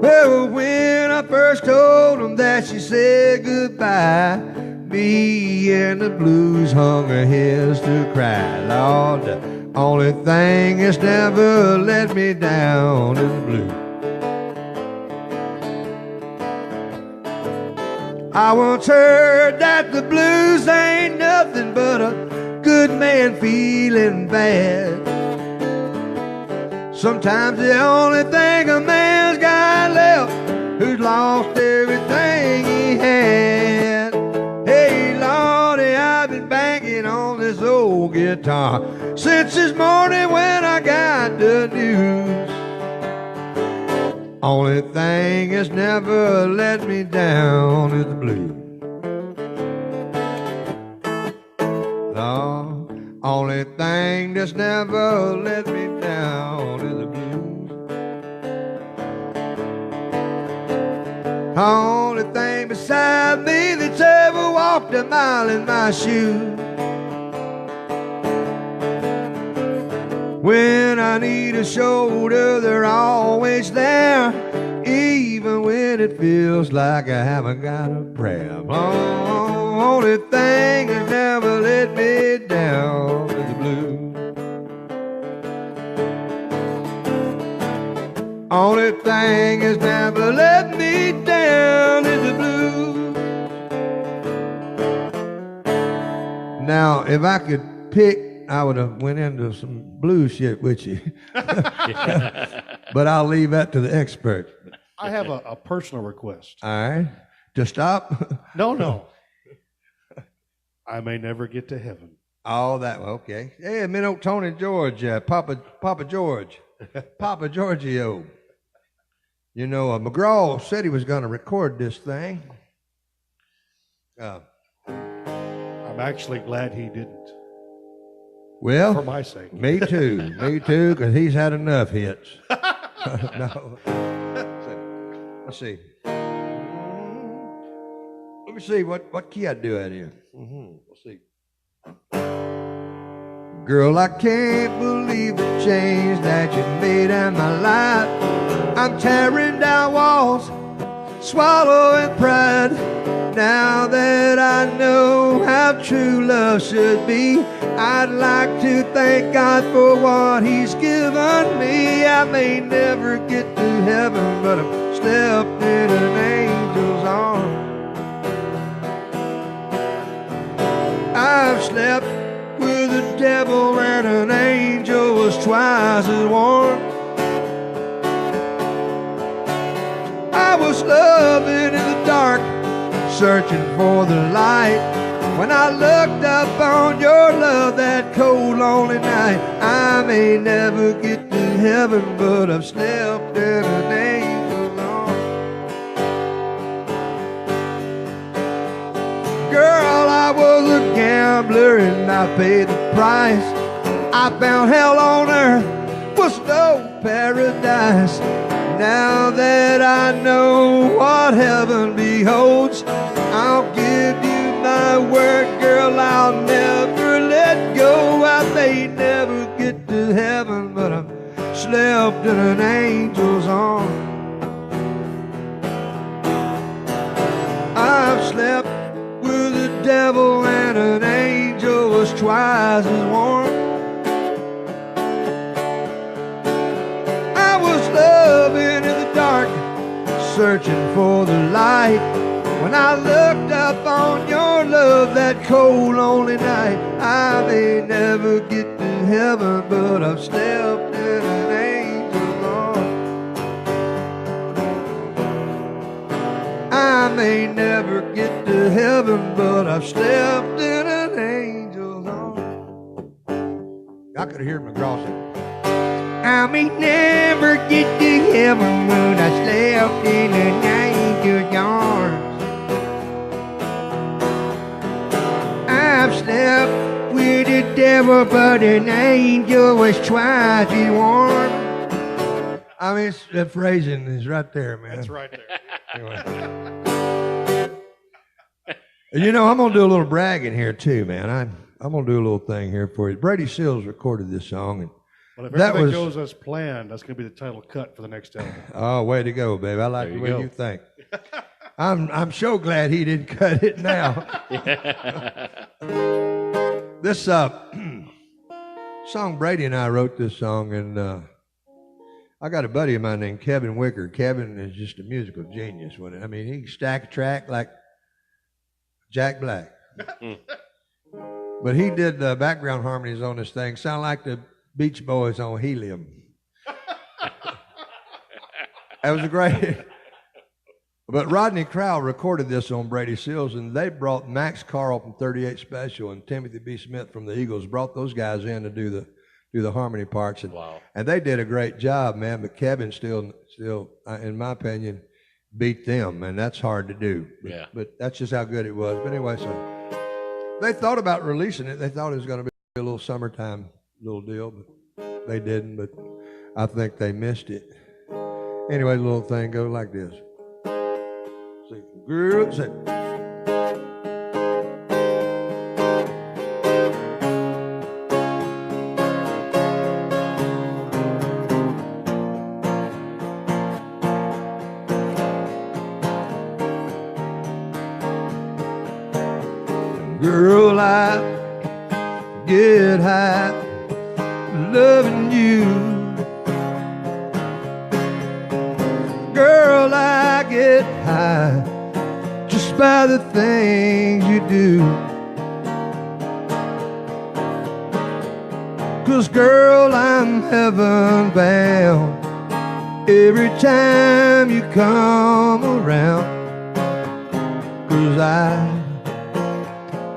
S7: Well, when I first told him that she said goodbye, me and the blues hung our heads to cry. Lord, the only thing that's never let me down is the blues. I once heard that the blues ain't nothing but a good man feeling bad. Sometimes the only thing a man's got left who's lost everything he had. Hey, Lordy, I've been banging on this old guitar since this morning when I got the news. Only thing that's never let me down is the blues. The only thing that's never let me down is the blues. The only thing beside me that's ever walked walked a mile in my shoes. When I need a shoulder, they're always there, even when it feels like I haven't got a prayer. Only thing that never let me down is the blues. Only thing that's never let me down is the blues. Now, if I could pick, I would have went into some blues shit with you. But I'll leave that to the experts.
S4: I have a personal request.
S7: All right. To stop?
S4: No. I may never get to heaven.
S7: Oh, that okay. Hey, Minnow Tony George, Papa George, Papa Giorgio. You know, McGraw said he was going to record this thing.
S4: I'm actually glad he didn't.
S7: Well,
S4: for my sake.
S7: Me too, because he's had enough hits. No. Let's see. Let me see what key I do that in. Let's see. Girl, I can't believe the change that you made in my life. I'm tearing down walls, swallowing pride. Now that I know how true love should be, I'd like to thank God for what He's given me. I may never get to heaven, but I've slept in an angel's arms. I've slept with the devil and an angel was twice as warm. I was loving in the dark, searching for the light. When I looked up on your love that cold, lonely night, I may never get to heaven, but I've slept in an angel's arms. Girl, I was a gambler and I paid the price. I found hell on earth was no paradise. Now that I know what heaven beholds, I'll give you my word, girl, I'll never let go. I may never get to heaven, but I've slept in an angel's arms. I've slept with the devil and an angel was twice as warm. I was loving in the dark, searching for the light. When I looked up on your love that cold, lonely night, I may never get to heaven, but I've slept in an angel's arms. I may never get to heaven, but I've slept in an angel's arms. I could hear McGraw sing. I may never get to heaven, but I slept in an angel's arms. I've slept with the devil, but an angel was twice as warm. I mean, the phrasing is right there, man.
S4: That's right there.
S7: Anyway. You know, I'm going to do a little bragging here, too, man. I'm going to do a little thing here for you. Brady Sills recorded this song. And
S4: well, if everything goes as planned, that's going to be the title cut for the next album.
S7: Oh, way to go, baby. I like the way you think. I'm so glad he didn't cut it now. This song, Brady and I wrote this song, and I got a buddy of mine named Kevin Wicker. Kevin is just a musical genius with it. I mean, he can stack a track like Jack Black. But he did the background harmonies on this thing. Sound like the Beach Boys on Helium. That was a great... But Rodney Crowell recorded this on Brady Sills, and they brought Max Carl from 38 Special and Timothy B. Smith from the Eagles, brought those guys in to do the harmony parts. And,
S3: wow. And
S7: they did a great job, man, but Kevin still, in my opinion, beat them, and that's hard to do. But that's just how good it was. But anyway, so they thought about releasing it. They thought it was going to be a little summertime little deal, but they didn't, but I think they missed it. Anyway, the little thing goes like this. See, girl, say, I get high loving you. Girl, I get high just by the things you do. 'Cause girl, I'm heaven bound every time you come around. 'Cause I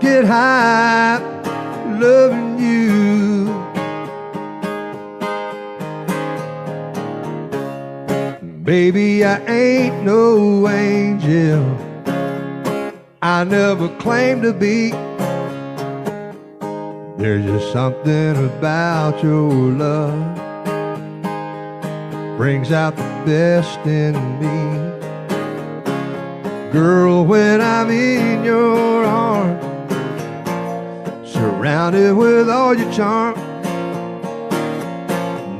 S7: get high loving you. Baby, I ain't no angel, I never claimed to be. There's just something about your love brings out the best in me. Girl, when I'm in your arms, surrounded with all your charm,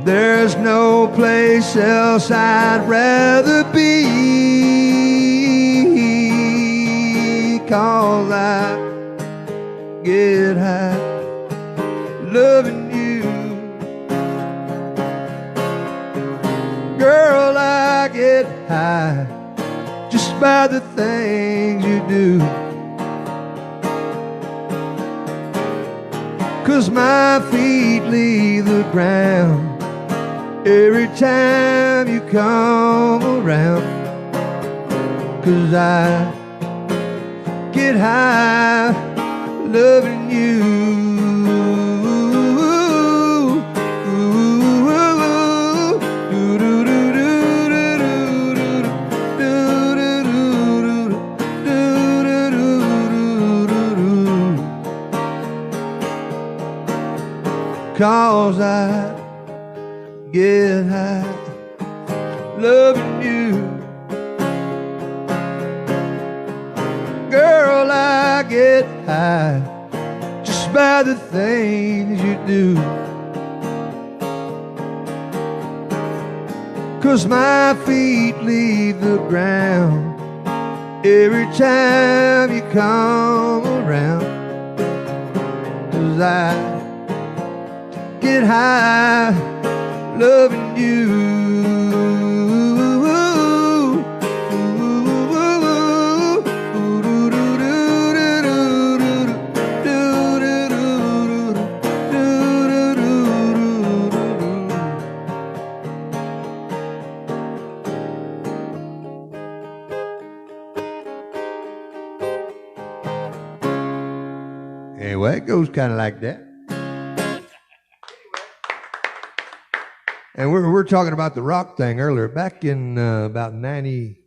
S7: there's no place else I'd rather be. 'Cause I get high loving you. Girl, I get high just by the things you do. 'Cause my feet leave the ground every time you come around. 'Cause I get high loving you. Cause I get high loving you. Girl, I get high just by the things you do. 'Cause my feet leave the ground every time you come around. 'Cause I get high loving you. Anyway, it goes kind of like that. And we're talking about the rock thing earlier. Back in about 90,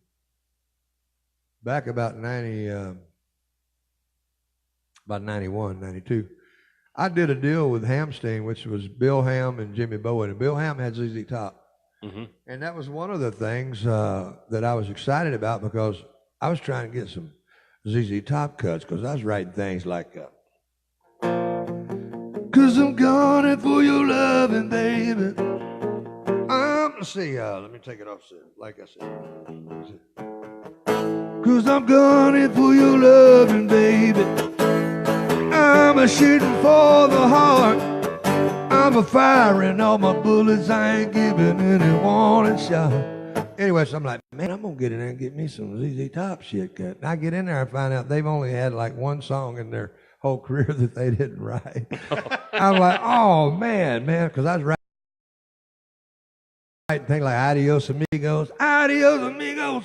S7: about 91, 92, I did a deal with Hamstein, which was Bill Ham and Jimmy Bowen. And Bill Ham had ZZ Top. Mm-hmm. And that was one of the things that I was excited about, because I was trying to get some ZZ Top cuts, because I was writing things like, 'cause I'm gunning for your loving, baby. Let's see, let me take it off, like I said. 'Cause I'm gunning for your loving, baby. I'm a shooting for the heart. I'm a firing all my bullets. I ain't giving anyone a shot. Anyway, so I'm like, man, I'm gonna get in there and get me some ZZ Top shit cut. And I get in there and find out they've only had like one song in their whole career that they didn't write. I'm like, oh man, because I was writing thing like adios amigos,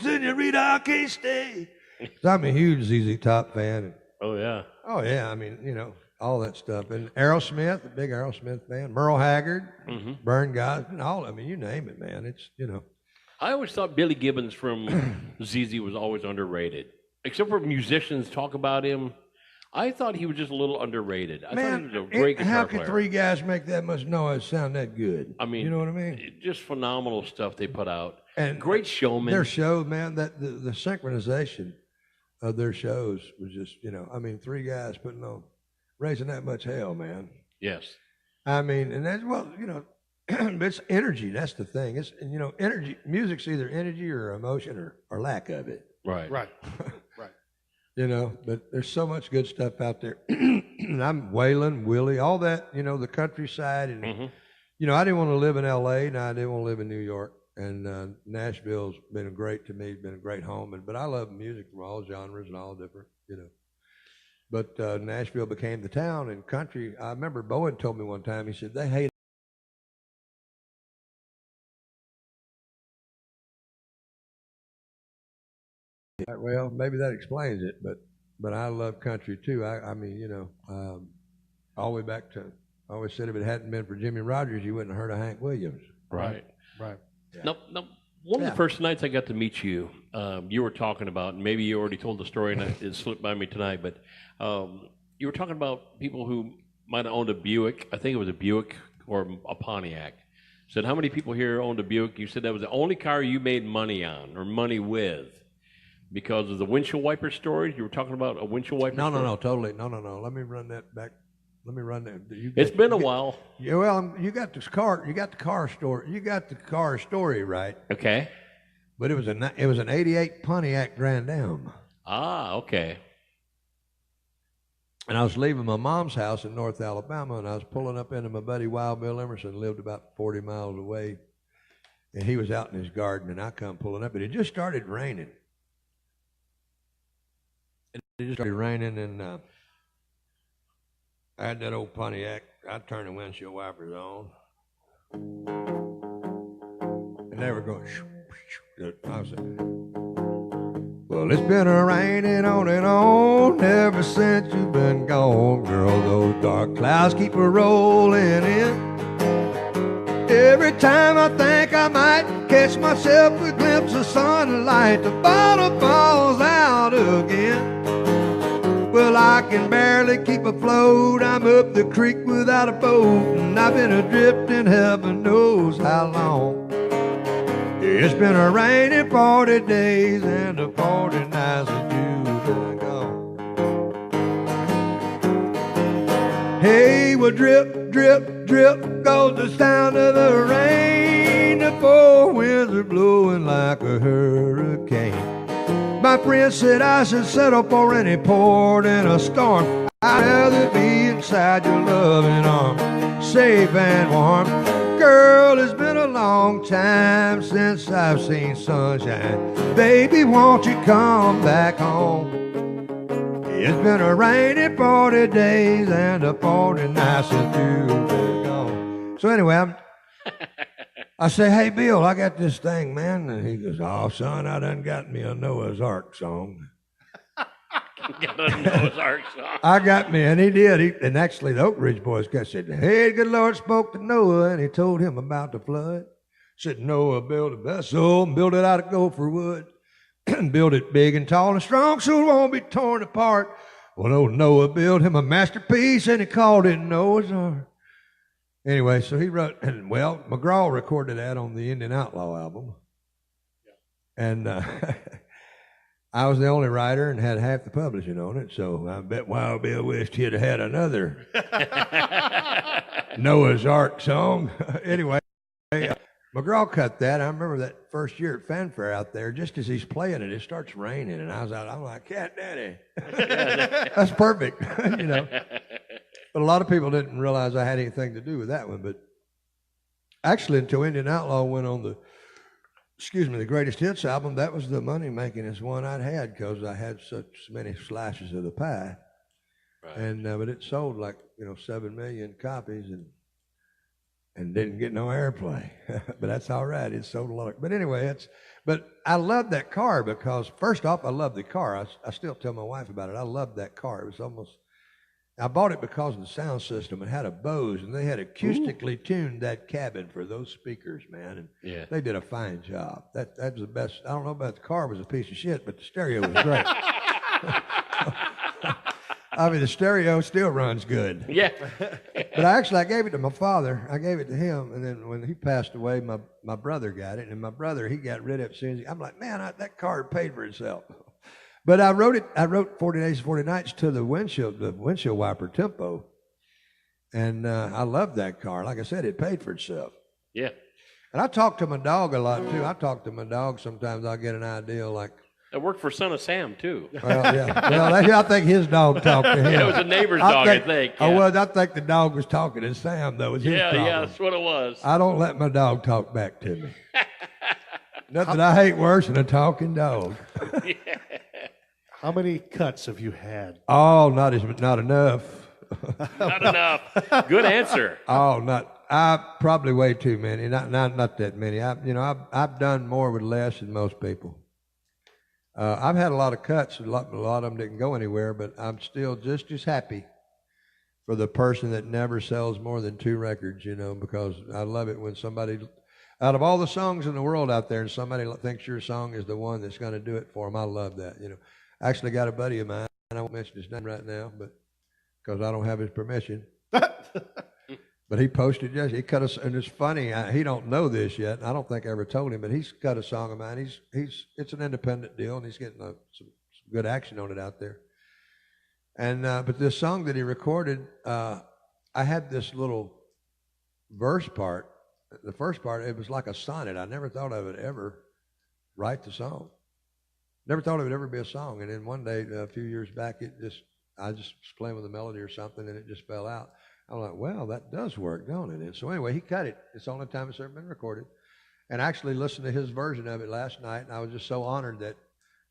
S7: senorita, I can't stay. So I'm a huge ZZ Top fan.
S3: Oh yeah,
S7: I mean, all that stuff. And Aerosmith, the big Aerosmith band, Merle Haggard, Burn God, and all. I mean, you name it, man. It's
S3: I always thought Billy Gibbons from ZZ was always underrated, except for musicians talk about him. I thought he was just a little underrated. I thought he was a great guitar
S7: how
S3: player.
S7: can three guys make that much noise sound that good?
S3: I mean,
S7: you know what I mean?
S3: Just phenomenal stuff they put out.
S7: And
S3: great showmen.
S7: Their show, man, that the synchronization of their shows was just, I mean, three guys raising that much hell, man.
S3: Yes.
S7: I mean, and that's, it's energy. That's the thing. It's, energy. Music's either energy or emotion or lack of it.
S3: Right.
S4: Right.
S7: You know, but there's so much good stuff out there. And I'm Waylon, Willie, all that, you know, the countryside. And, you know, I didn't want to live in L.A., and I didn't want to live in New York. And Nashville's been great to me, been a great home. But I love music from all genres and all different, you know. But Nashville became the town, and country. I remember Bowen told me one time, he said, they hate. Well, maybe that explains it, but I love country too. I mean, you know, all the way back to, I always said if it hadn't been for Jimmy Rogers, you wouldn't have heard of Hank Williams.
S3: Right.
S7: Yeah.
S3: Now, one of the first nights I got to meet you, you were talking about, and maybe you already told the story and it slipped by me tonight, but you were talking about people who might have owned a Buick. I think it was a Buick or a Pontiac. Said, how many people here owned a Buick? You said that was the only car you made money on or money with because of the windshield wiper stories. You were talking about a windshield wiper story?
S7: No, totally. No. Let me run that back. Let me run that.
S3: It's been a while.
S7: Yeah, well, you got this car. You got the car story. You got the car story right.
S3: Okay.
S7: But it was an '88 Pontiac Grand Am.
S3: Ah, okay.
S7: And I was leaving my mom's house in North Alabama, and I was pulling up into my buddy Wild Bill Emerson, lived about 40 miles away, and he was out in his garden, and I come pulling up, and it just started raining. And I had that old Pontiac. I turned the windshield wipers on, and they were going. I was like, well, it's been a raining on and on ever since you've been gone, girl. Those dark clouds keep a rolling in. Every time I think I might catch myself a glimpse of sunlight, the bottle falls out again. Well, I can barely keep afloat. I'm up the creek without a boat, and I've been adrift heaven knows how long. It's been a rainy 40 days and a 40 nights since you've been gone. Hey, well, drip, drip, drip goes the sound of the rain. The four winds are blowing like a hurricane. My friend said I should settle for any port in a storm. I'd rather be inside your loving arms, safe and warm. Girl, it's been a long time since I've seen sunshine. Baby, won't you come back home? It's been a rainy 40 days and a 40 nights since you've been gone. So anyway, I say, hey, Bill, I got this thing, man. And he goes, oh, son, I done got me a Noah's Ark song.
S3: Got a Noah's Ark song.
S7: I got me, and he did. And actually, the Oak Ridge boys said, hey, the good Lord spoke to Noah, and he told him about the flood. Said, Noah built a vessel and built it out of gopher wood, and built it big and tall and strong so it won't be torn apart. Well, old Noah built him a masterpiece, and he called it Noah's Ark. Anyway, so he wrote, and well, McGraw recorded that on the Indian Outlaw album. And I was the only writer and had half the publishing on it, so I bet Wild Bill wished he'd have had another Noah's Ark song. Anyway, McGraw cut that. I remember that first year at Fanfare out there, just as he's playing it, it starts raining, and I was out, I'm like, Cat Daddy. That's perfect, you know. But a lot of people didn't realize I had anything to do with that one. But actually, until Indian Outlaw went on the Greatest Hits album, that was the money-makingest one I'd had because I had such many slices of the pie. Right. And but it sold like 7 million copies and didn't get no airplay. But that's all right. It sold a lot. But anyway, but I love that car because first off, I love the car. I still tell my wife about it. I loved that car. It was almost. I bought it because of the sound system. It had a Bose, and they had acoustically tuned that cabin for those speakers, man. And they did a fine job. That was the best. I don't know about the car was a piece of shit, but the stereo was great. I mean, the stereo still runs good.
S3: Yeah.
S7: But I gave it to my father. I gave it to him, and then when he passed away, my brother got it, and my brother, he got rid of it as soon as I'm like, man, that car paid for itself. But I wrote 40 Days, 40 Nights to the windshield wiper tempo. And I loved that car. Like I said, it paid for itself.
S3: Yeah.
S7: And I talk to my dog a lot, too. I talk to my dog sometimes. I'll get an idea like,
S3: It worked for Son of Sam, too.
S7: Well, yeah. Well, I think his dog talked to him.
S3: Yeah, it was a neighbor's dog, I think.
S7: Oh,
S3: Yeah.
S7: well, I think the dog was talking to Sam, though. It was his problem.
S3: Yeah, that's what it was.
S7: I don't let my dog talk back to me. Nothing I hate worse than a talking dog.
S4: How many cuts have you had?
S7: Oh, not enough.
S3: Not enough. Good answer.
S7: Oh, probably way too many. Not that many. I've done more with less than most people. I've had a lot of cuts. A lot of them didn't go anywhere, but I'm still just as happy for the person that never sells more than 2 records, because I love it when somebody, out of all the songs in the world out there, and somebody thinks your song is the one that's going to do it for them. I love that, I actually got a buddy of mine, and I won't mention his name right now, but because I don't have his permission. But he posted he cut us, and it's funny, he don't know this yet. I don't think I ever told him, but he's cut a song of mine. It's an independent deal, and he's getting some good action on it out there. And but this song that he recorded, I had this little verse part. The first part, it was like a sonnet. I never thought I would ever write the song. Never thought it would ever be a song. And then one day, a few years back, I just was playing with a melody or something, and it just fell out. I'm like, well, that does work, don't it? And so anyway, he cut it. It's the only time it's ever been recorded. And I actually listened to his version of it last night, and I was just so honored that,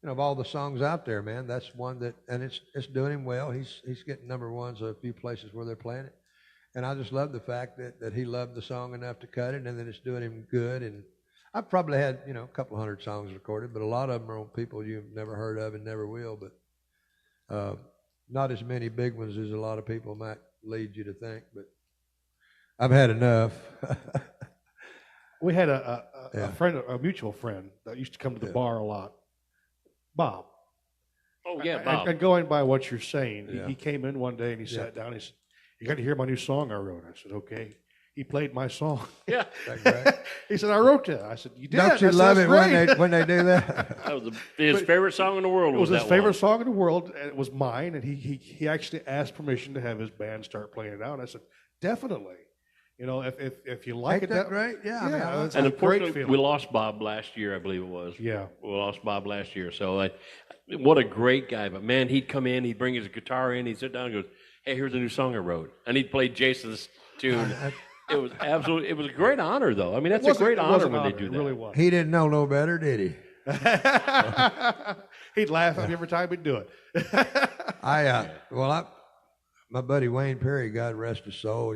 S7: of all the songs out there, man, that's one that, and it's doing him well. He's getting number ones a few places where they're playing it. And I just love the fact that he loved the song enough to cut it, and that it's doing him good. And I've probably had, a couple hundred songs recorded, but a lot of them are on people you've never heard of and never will, but not as many big ones as a lot of people might lead you to think, but I've had enough.
S4: We had a friend, a mutual friend that used to come to the bar a lot, Bob.
S3: Oh, yeah, Bob.
S4: And going by what you're saying,
S7: Yeah.
S4: he came in one day and he sat down and he said, "You got to hear my new song I wrote." I said, "Okay." He played my song.
S3: Yeah.
S4: He said, "I wrote that." I said, "You did?"
S7: Don't you love it when they do that?
S3: That was his favorite song in the world.
S4: It was his
S3: that
S4: favorite
S3: one.
S4: song in the world, and it was mine. And he actually asked permission to have his band start playing it out. I said, "Definitely." If you like
S7: Ain't
S4: it,
S7: that great? Yeah.
S4: it's
S3: And
S4: a great
S3: unfortunately,
S4: feeling.
S3: we lost Bob last year, I believe it was.
S4: Yeah.
S3: We lost Bob last year. So, what a great guy. But, man, he'd come in, he'd bring his guitar in, he'd sit down and goes, "Hey, here's a new song I wrote." And he'd play Jason's tune. It was a great honor, though. I mean, that's a great honor when they do that.
S4: It really was.
S7: He didn't know no better, did he?
S4: He'd laugh at me every time we'd do it.
S7: My buddy Wayne Perry, God rest his soul,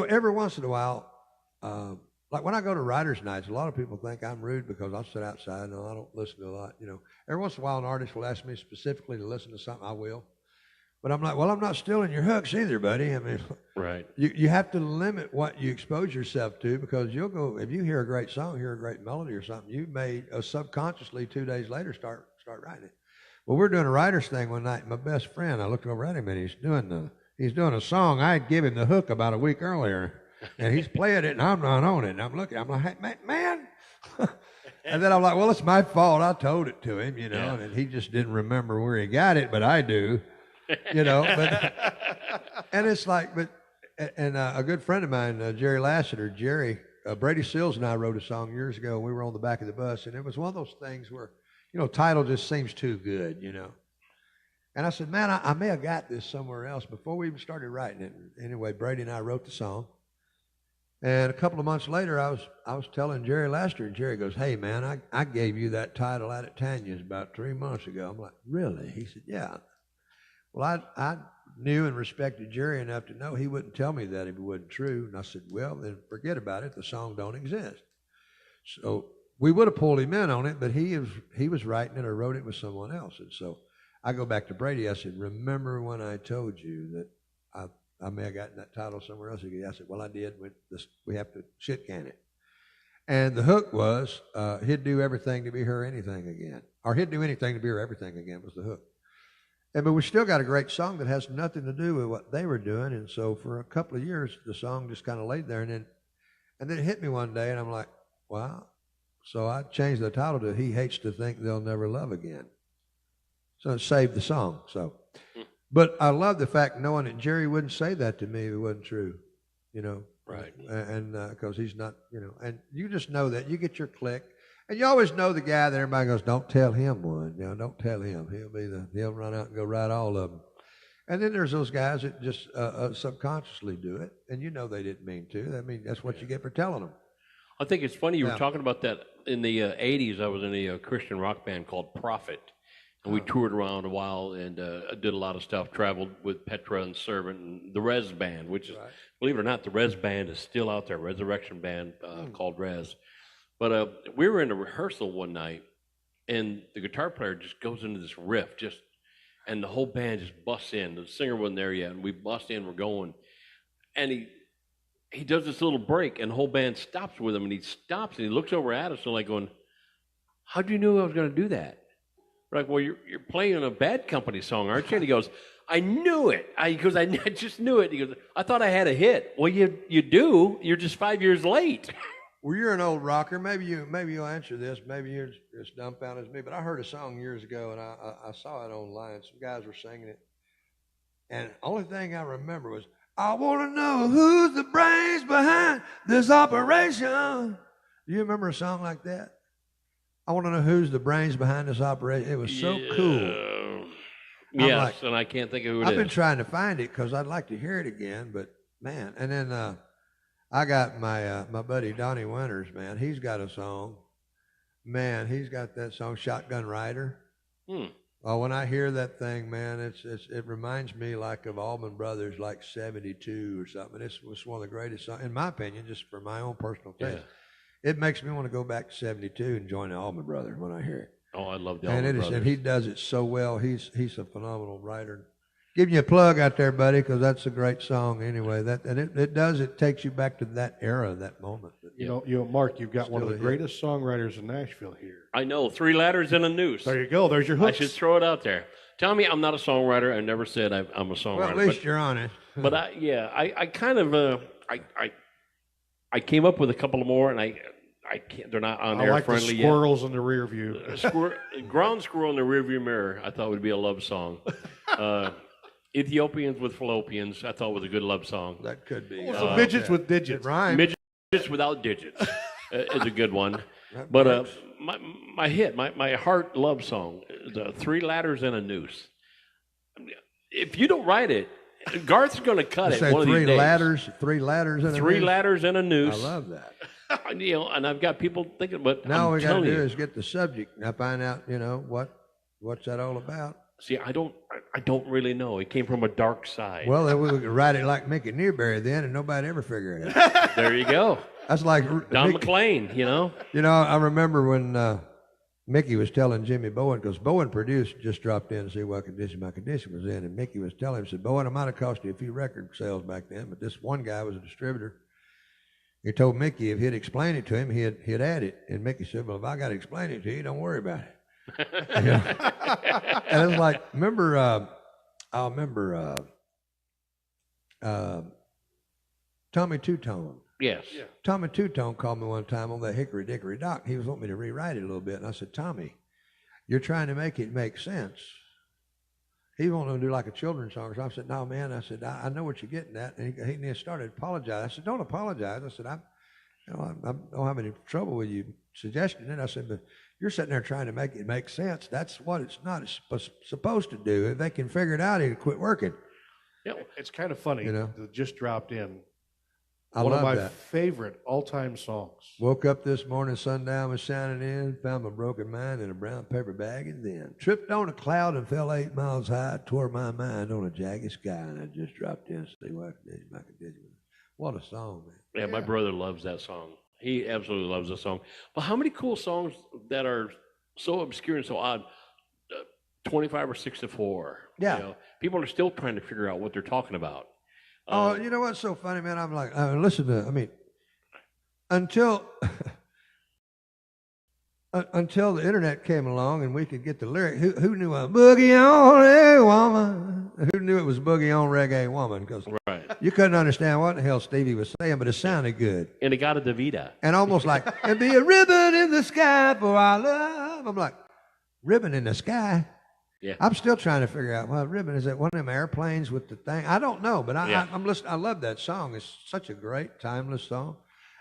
S7: every once in a while, like when I go to writers' nights, a lot of people think I'm rude because I'll sit outside. No, I don't listen to a lot. Every once in a while, an artist will ask me specifically to listen to something. I will. But I'm like, well, I'm not stealing your hooks either, buddy. I mean,
S3: Right.
S7: you have to limit what you expose yourself to, because you'll go, if you hear a great song, hear a great melody or something, you may subconsciously 2 days later start writing it. Well, we're doing a writer's thing one night. My best friend, I looked over at him, and he's doing a song. I had given him the hook about a week earlier, and he's playing it, and I'm not on it. And I'm looking, I'm like, "Hey, man." And then I'm like, well, it's my fault. I told it to him, and he just didn't remember where he got it, but I do. But and it's like, a good friend of mine, Jerry Lassiter, Brady Sills and I wrote a song years ago. We were on the back of the bus, and it was one of those things where, title just seems too good, And I said, man, I may have got this somewhere else before we even started writing it. Anyway, Brady and I wrote the song, and a couple of months later, I was telling Jerry Lassiter, and Jerry goes, "Hey, man, I gave you that title out at Tanya's about 3 months ago." I'm like, "Really?" He said, "Yeah." Well, I knew and respected Jerry enough to know he wouldn't tell me that if it wasn't true. And I said, well, then forget about it. The song don't exist. So we would have pulled him in on it, but he was writing it or wrote it with someone else. And so I go back to Brady. I said, remember when I told you that I may have gotten that title somewhere else? I said, well, I did. We have to shit can it. And the hook was, he'd do everything to be her anything again. Or he'd do anything to be her everything again was the hook. But we still got a great song that has nothing to do with what they were doing. And so for a couple of years, the song just kind of laid there. And then it hit me one day, and I'm like, wow. So I changed the title to "He Hates to Think They'll Never Love Again." So it saved the song. But I love the fact knowing that Jerry wouldn't say that to me if it wasn't true,
S3: Right.
S7: And because he's not, and you just know that. You get your click. And you always know the guy that everybody goes, don't tell him one. You know, don't tell him. He'll run out and go write all of them. And then there's those guys that just subconsciously do it, and you know they didn't mean to. I mean, that's what you get for telling them.
S3: I think it's funny you were talking about that. In the 80s, I was in a Christian rock band called Prophet, and we toured around a while and did a lot of stuff, traveled with Petra and Servant and the Res Band, which is, believe it or not, the Res Band is still out there, Resurrection Band called Res. But we were in a rehearsal one night, and the guitar player just goes into this riff, and the whole band just busts in. The singer wasn't there yet, and we bust in, we're going. And he does this little break, and the whole band stops with him, and he stops, and he looks over at us and like going, how'd you know I was going to do that? We're like, well, you're playing a Bad Company song, aren't you? And he goes, I knew it. He goes, I just knew it. He goes, I thought I had a hit. Well, you do. You're just 5 years late.
S7: Well, you're an old rocker. Maybe you'll answer this. Maybe you're as dumbfounded as me. But I heard a song years ago, and I saw it online. Some guys were singing it. And the only thing I remember was, I want to know who's the brains behind this operation. Do you remember a song like that? I want to know who's the brains behind this operation. It was so cool.
S3: Yes, and I can't think of who it is.
S7: I've been trying to find it because I'd like to hear it again, but man. And then I got my buddy Donnie Winters, man. He's got a song. Man, he's got that song, Shotgun Rider. Well, when I hear that thing, man, it reminds me like of Allman Brothers, like 72 or something. It was one of the greatest songs, in my opinion, just for my own personal taste. Yeah. It makes me want to go back to 72 and join the Allman Brothers when I hear it.
S3: Oh, I love the Allman Brothers.
S7: And he does it so well. He's a phenomenal writer. Giving you a plug out there, buddy, because that's a great song anyway. It takes you back to that era, that moment.
S4: You know, Mark, you've got one of the greatest songwriters in Nashville here.
S3: I know, 3 ladders and a noose.
S4: There you go. There's your hooks.
S3: I should throw it out there. Tell me I'm not a songwriter. I never said I'm a songwriter.
S7: Well, at least you're honest.
S3: But I kind of I came up with a couple more, and I can't. They're not on air friendly yet.
S4: I like the squirrels in the rear view.
S3: Ground squirrel in the rearview mirror. I thought would be a love song. Ethiopians with fallopians, I thought was a good love song.
S7: That could be.
S4: So midgets with digits.
S7: Right.
S3: Midgets without digits is a good one. But my hit, my heart love song, the 3 ladders and a noose. If you don't write it, Garth's going to cut it one of these days.
S7: 3 ladders and a noose.
S3: 3 ladders and a noose.
S7: I love that.
S3: And I've got people thinking, but
S7: now all we got to do
S3: you,
S7: is get the subject and I find out, what's that all about.
S3: See, I don't really know. It came from a dark side.
S7: Well, then we could write it like Mickey Newberry then, and nobody'd ever figure it out.
S3: There you go.
S7: That's like
S3: Don McLean,
S7: I remember when Mickey was telling Jimmy Bowen, because Bowen produced, just dropped in to see what condition my condition was in, and Mickey was telling him, said, Bowen, it might have cost you a few record sales back then, but this one guy was a distributor. He told Mickey if he'd explain it to him, he'd add it. And Mickey said, well, if I got to explain it to you, don't worry about it. And it's like, I remember Tommy Two-Tone.
S3: Yes.
S4: Yeah.
S7: Tommy Two-Tone called me one time on that Hickory Dickory Dock. He was wanting me to rewrite it a little bit. And I said, Tommy, you're trying to make it make sense. He wanted to do like a children's song. So I said, no, man. I said, I know what you're getting at. And he started apologizing. I said, don't apologize. I said, I don't have any trouble with you suggesting it. I said, but you're sitting there trying to make it make sense. That's what it's not supposed to do. If they can figure it out, it'll quit working.
S4: Yeah, it's kind of funny. It just dropped in.
S7: I
S4: One
S7: love
S4: of my
S7: that.
S4: favorite all-time songs.
S7: Woke up this morning, sundown was shining in, found my broken mind in a brown paper bag, and then tripped on a cloud and fell 8 miles high, tore my mind on a jagged sky, and I just dropped in to see what I could do. What a song, man.
S3: Yeah, my brother loves that song. He absolutely loves the song. But how many cool songs that are so obscure and so odd? 25 or 64.
S7: Yeah.
S3: People are still trying to figure out what they're talking about.
S7: Oh, you know what's so funny, man? I'm like, until until the internet came along and we could get the lyric, who knew a boogie on reggae woman? Who knew it was boogie on reggae woman? Because you couldn't understand what the hell Stevie was saying, but it sounded good.
S3: And it got a Davida.
S7: And almost like, and be a ribbon in the sky for our love. I'm like, ribbon in the sky?
S3: Yeah.
S7: I'm still trying to figure out, well, ribbon, is it one of them airplanes with the thing? I don't know, but I'm listening. I love that song. It's such a great, timeless song.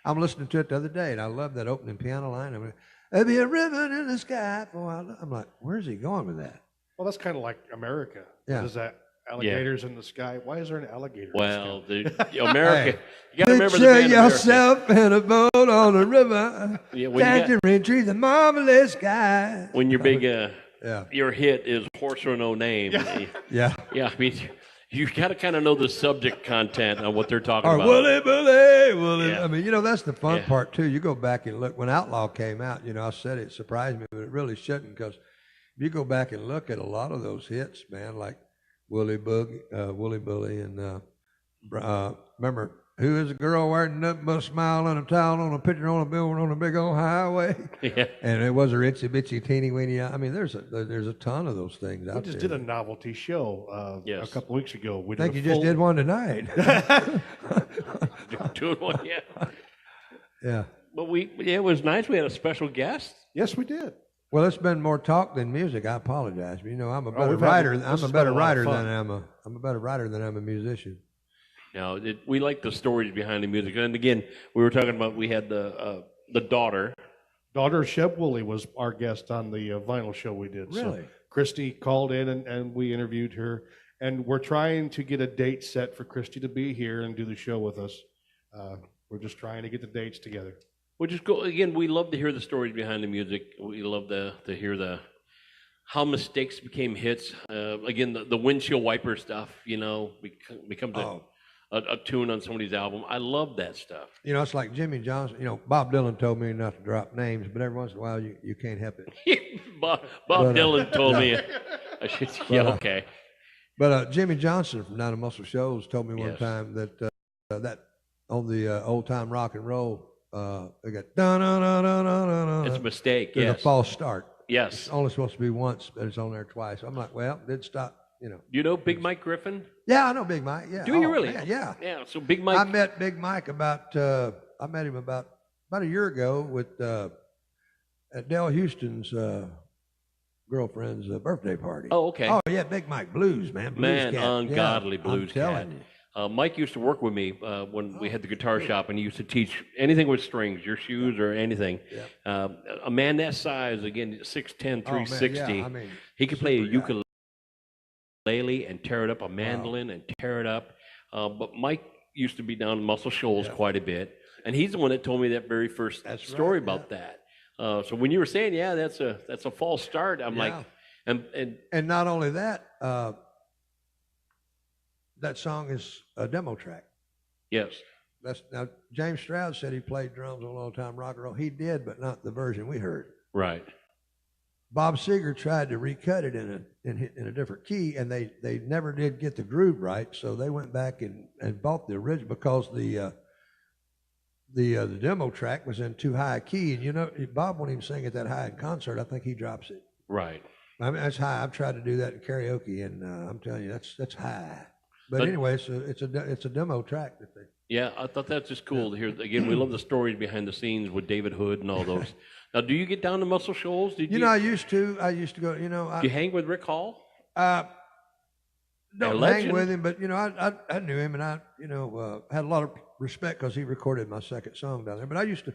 S7: I'm listening to it the other day, and I love that opening piano line. I mean, There'll be a ribbon in the sky. I'm like, where's he going with that?
S4: Well, that's kind of like America.
S7: Yeah.
S4: Is that alligators in the sky? Why is there an alligator
S3: Well,
S4: in the sky?
S3: America, you got to remember the
S7: Picture
S3: band
S7: yourself in a boat on a river,
S3: Yeah, when you got-
S7: tangerine trees and marvelous sky.
S3: when your big,
S7: Yeah.
S3: your hit is Horse or No Name.
S7: Yeah.
S3: Yeah, I mean, you got to kind of know the subject content of what they're talking
S7: Or
S3: about.
S7: Willie.
S3: Yeah.
S7: I mean, that's the fun
S3: Yeah.
S7: part too. You go back and look when Outlaw came out. I said it surprised me, but it really shouldn't, because if you go back and look at a lot of those hits, man, like Willie Bully, and remember, who is a girl wearing nothing but a smile and a towel on a picture on a billboard on a big old highway?
S3: Yeah.
S7: And it was a itsy bitsy teeny weeny. I mean, there's a ton of those things out
S4: We
S7: there.
S4: just did a novelty show a
S3: Yes.
S4: couple weeks ago. We
S7: I think
S4: did
S7: you
S4: a
S7: just
S4: full-
S7: did one tonight.
S3: Doing one, yeah.
S7: Yeah.
S3: But it was nice. We had a special guest.
S4: Yes, we did.
S7: Well, it's been more talk than music. I apologize. But, I'm a better
S4: we've had-
S7: writer.
S4: this
S7: I'm
S4: has
S7: a
S4: been
S7: better
S4: a lot of
S7: writer
S4: fun.
S7: than I'm a better writer than I'm a musician.
S3: No, we like the stories behind the music. And again, we were talking about, we had the daughter.
S4: Daughter Sheb Woolley was our guest on the vinyl show we did.
S7: Really?
S4: So Christy called in and we interviewed her. And we're trying to get a date set for Christy to be here and do the show with us. We're just trying to get the dates together.
S3: Which is cool. Again, we love to hear the stories behind the music. We love to hear how mistakes became hits. Again, the windshield wiper stuff, becomes a tune on somebody's album. I love that stuff.
S7: It's like Jimmy Johnson. Bob Dylan told me not to drop names, but every once in a while you can't help it.
S3: Bob Dylan told me I should. Yeah, okay.
S7: But Jimmy Johnson from Down to Muscle Shoals told me one
S3: Yes.
S7: time that on the old time rock and roll, they got da-na-na-na-na-na-na.
S3: It's a mistake.
S7: There's
S3: Yes.
S7: a false start.
S3: Yes.
S7: It's only supposed to be once, but it's on there twice. I'm like, well, it did stop.
S3: You know Big Mike Griffin?
S7: Yeah, I know Big Mike. Yeah.
S3: Do you
S7: Oh,
S3: really?
S7: man, yeah.
S3: Yeah. So Big Mike.
S7: I met Big Mike I met him about a year ago at Del Houston's girlfriend's birthday party.
S3: Oh, okay.
S7: Oh yeah, Big Mike Blues, man. Blues
S3: Man,
S7: cat.
S3: ungodly
S7: Yeah,
S3: blues
S7: I'm telling
S3: cat.
S7: you.
S3: Mike used to work with me when we had the guitar shop, and he used to teach anything with strings, your shoes or anything.
S7: Yeah.
S3: A man that size, again, 6'10", 360,
S7: yeah, I mean,
S3: he could play a
S7: super guy.
S3: ukulele and tear it up, a mandolin and tear it up. But Mike used to be down in Muscle Shoals quite a bit, and he's the one that told me that very first
S7: That's
S3: story
S7: right,
S3: about that. So when you were saying, yeah, that's a false start, I'm like,
S7: Yeah.
S3: and
S7: And not only that, that song is a demo track.
S3: yes,
S7: Now James Stroud said he played drums on Old Time Rock and Roll. He did, but not the version we heard.
S3: right.
S7: Bob Seger tried to recut it in a different key, and they never did get the groove right. So they went back and bought the original, because the demo track was in too high a key, and Bob won't even sing it that high in concert. I think he drops it.
S3: Right.
S7: I mean, that's high. I've tried to do that in karaoke, and I'm telling you, that's high. But
S3: But-
S7: anyway, it's a demo track that they.
S3: Yeah, I thought that's just cool to hear. Again, we love the stories behind the scenes with David Hood and all those. Now, do you get down to Muscle Shoals? Did you?
S7: I used to go.
S3: Do you hang with Rick Hall?
S7: Don't hang
S3: legend.
S7: with him, but I knew him, and I had a lot of respect because he recorded my second song down there. But I used to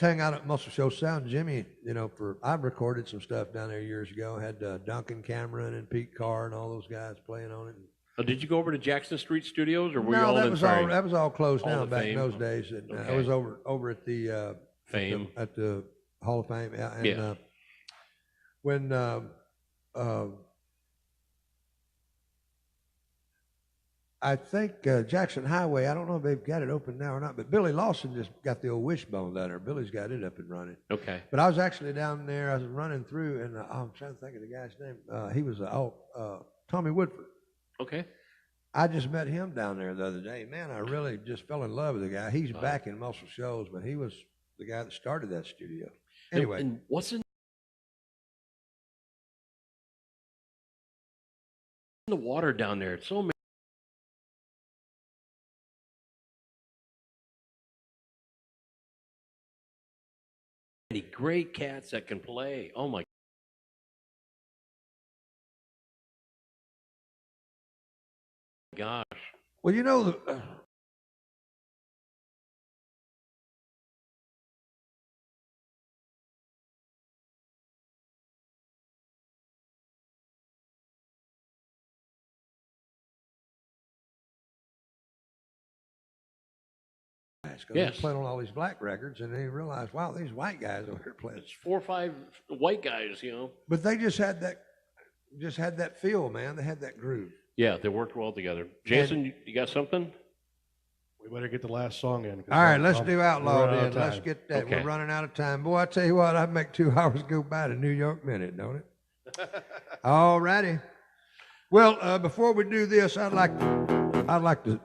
S7: hang out at Muscle Shoals Sound. Jimmy, I've recorded some stuff down there years ago. I had Duncan Cameron and Pete Carr and all those guys playing on it.
S3: Did you go over to Jackson Street Studios, or were you
S7: No,
S3: all
S7: that
S3: in
S7: was
S3: Fame?
S7: that was all closed
S3: Hall
S7: down
S3: of
S7: back
S3: Fame?
S7: in those days. And I
S3: Okay.
S7: was over at the
S3: Fame.
S7: at the Hall of Fame. Yeah, and
S3: Yeah.
S7: when I think Jackson Highway, I don't know if they've got it open now or not, but Billy Lawson just got the old Wishbone down there. Billy's got it up and running.
S3: Okay.
S7: But I was actually down there. I was running through, and I'm trying to think of the guy's name. He was Tommy Woodford.
S3: Okay.
S7: I just met him down there the other day. Man, I really just fell in love with the guy. He's back in Muscle Shoals, but he was the guy that started that studio. Anyway,
S3: And what's in the water down there? It's so many great cats that can play. Oh my gosh.
S7: well, guys because
S3: Yes.
S7: they played on all these black records, and they realized, wow, these white guys over here playing.
S3: It's 4 or 5 white guys, you know.
S7: But they just had that feel, man. They had that groove.
S3: Yeah, they worked well together. Jason, you got something?
S4: We better get the last song in.
S7: All right, let's do Outlaw
S4: running out
S7: then.
S4: of
S7: Let's
S4: time.
S7: get that.
S3: Okay.
S7: We're running out of time. Boy, I tell you what, I'd make 2 hours go by the New York Minute, don't it? All righty. Well, before we do this, I'd like to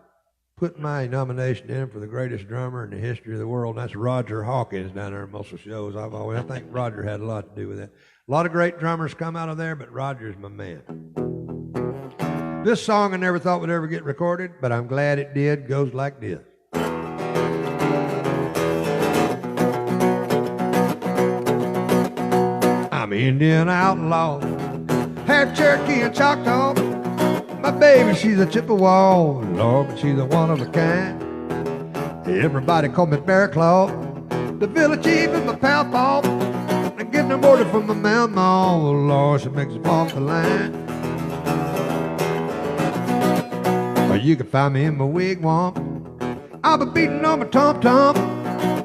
S7: put my nomination in for the greatest drummer in the history of the world, and that's Roger Hawkins down there in Muscle Shoals. I think Roger had a lot to do with that. A lot of great drummers come out of there, but Roger's my man. This song I never thought would ever get recorded, but I'm glad it did. Goes like this. I'm Indian outlaw, half Cherokee and Choctaw. My baby, she's a Chippewa, Lord, but she's a one of a kind. Everybody call me Bear Claw. The village chief is my pal paw. I'm getting an order from my mama, Lord, she makes them off the line. Or you can find me in my wigwam. I'll be beating on my tom-tom.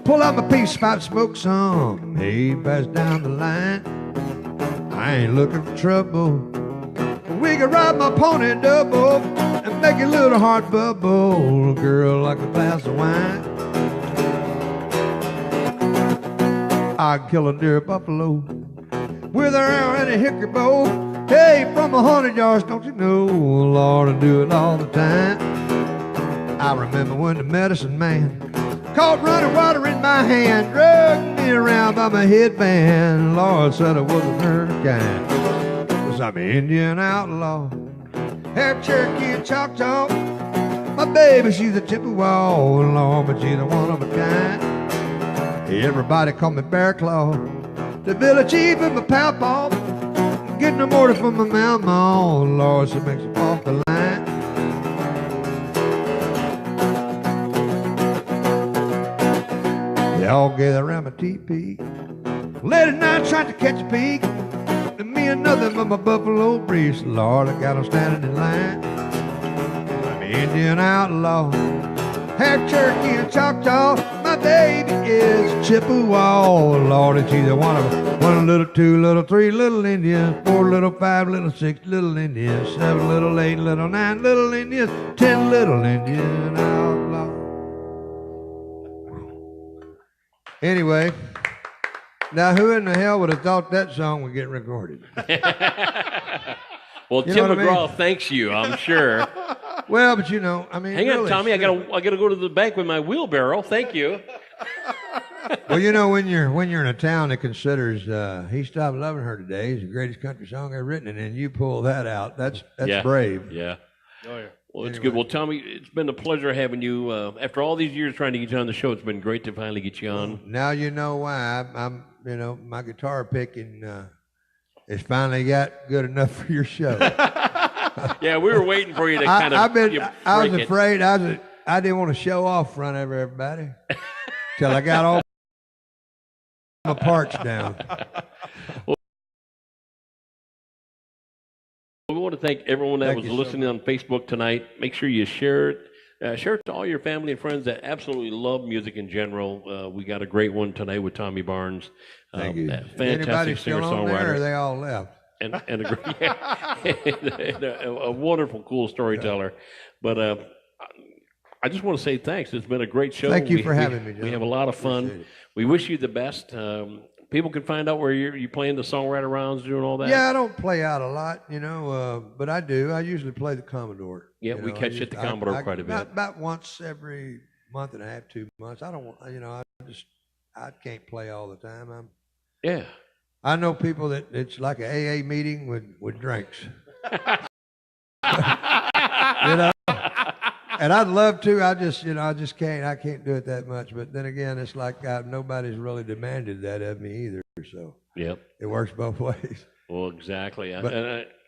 S7: Pull out my peace pipe, smoke some. Hey, pass down the line. I ain't looking for trouble. We can ride my pony double and make your little heart bubble, girl, like a glass of wine. I can kill a deer buffalo with an arrow and a hickory bow. Hey, from 100 yards, don't you know, Lord, I do it all the time. I remember when the medicine man caught running water in my hand, dragged me around by my headband. Lord said I wasn't her kind, 'cause I'm an Indian outlaw, half Cherokee and Choctaw. My baby, she's a Chippewa, Lord, but she's a one of a kind. Everybody call me Bear Claw. The village chief is my pawpaw. Getting an order from my mama, Lord, she makes it off the line. They all gather around my teepee, late at night trying to catch a peek. And me and nothing but my buffalo breeze, Lord, I got them standing in line. I'm an Indian outlaw, half Cherokee and Choctaw. My baby is Chippewa, Lord, and she's one of them. 1 little, 2 little, 3 little Indians, 4 little, 5 little, 6 little Indians, 7 little, 8 little, 9 little Indians, 10 little Indian outlaw. Anyway, now who in the hell would have thought that song would get recorded?
S3: Well,
S7: You
S3: Tim
S7: know what I mean?
S3: McGraw thanks you, I'm sure.
S7: Well, but you know, I mean,
S3: Hang on,
S7: really,
S3: Tommy. I gotta go to the bank with my wheelbarrow. Thank you.
S7: Well, you know, when you're in a town that considers "He Stopped Loving Her Today" is the greatest country song ever written, and then you pull that out, that's
S3: Yeah.
S7: brave.
S3: Yeah.
S4: Oh, yeah.
S3: Well, it's good. Well, Tommy, it's been a pleasure having you. After all these years trying to get you on the show, it's been great to finally get you on.
S7: Now you know why I'm you know, my guitar picking has finally got good enough for your show.
S3: Yeah, we were waiting for you to kind of.
S7: I was afraid I didn't want to show off in front of everybody till I got all my parts down.
S3: We want to thank everyone that
S7: Thank
S3: was
S7: you so
S3: listening on Facebook tonight. Make sure you share it. Share it to all your family and friends that absolutely love music in general. We got a great one tonight with Tommy Barnes.
S7: Thank you.
S3: Fantastic
S7: Anybody still on there, or
S3: singer-songwriter.
S7: they all left?
S3: And a wonderful, cool storyteller. But I just want to say thanks. It's been a great show.
S7: Thank you for having me, John.
S3: We have a lot of fun.
S7: Appreciate it.
S3: We wish you the best. People can find out where you playing the songwriter rounds, doing all that.
S7: Yeah, I don't play out a lot, you know, but I do. I usually play the Commodore.
S3: Yeah,
S7: you
S3: we
S7: know,
S3: catch you at the Commodore quite a bit.
S7: About once every month and a half, 2 months. I don't want, you know, I can't play all the time.
S3: Yeah.
S7: I know people that it's like an AA meeting with drinks. You know, and I'd love to. I just can't. I can't do it that much. But then again, it's like nobody's really demanded that of me either. So
S3: Yep.
S7: it works both ways.
S3: Well, exactly.
S7: But-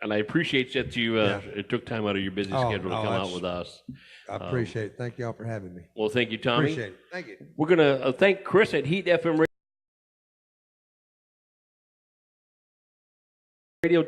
S3: And I appreciate that you it took time out of your busy schedule to come out
S7: that's-
S3: with us.
S7: I appreciate it. Thank y'all for having me.
S3: Well, thank you, Tommy.
S7: Appreciate it. Thank you.
S3: We're going to thank Chris at Heat FM Radio.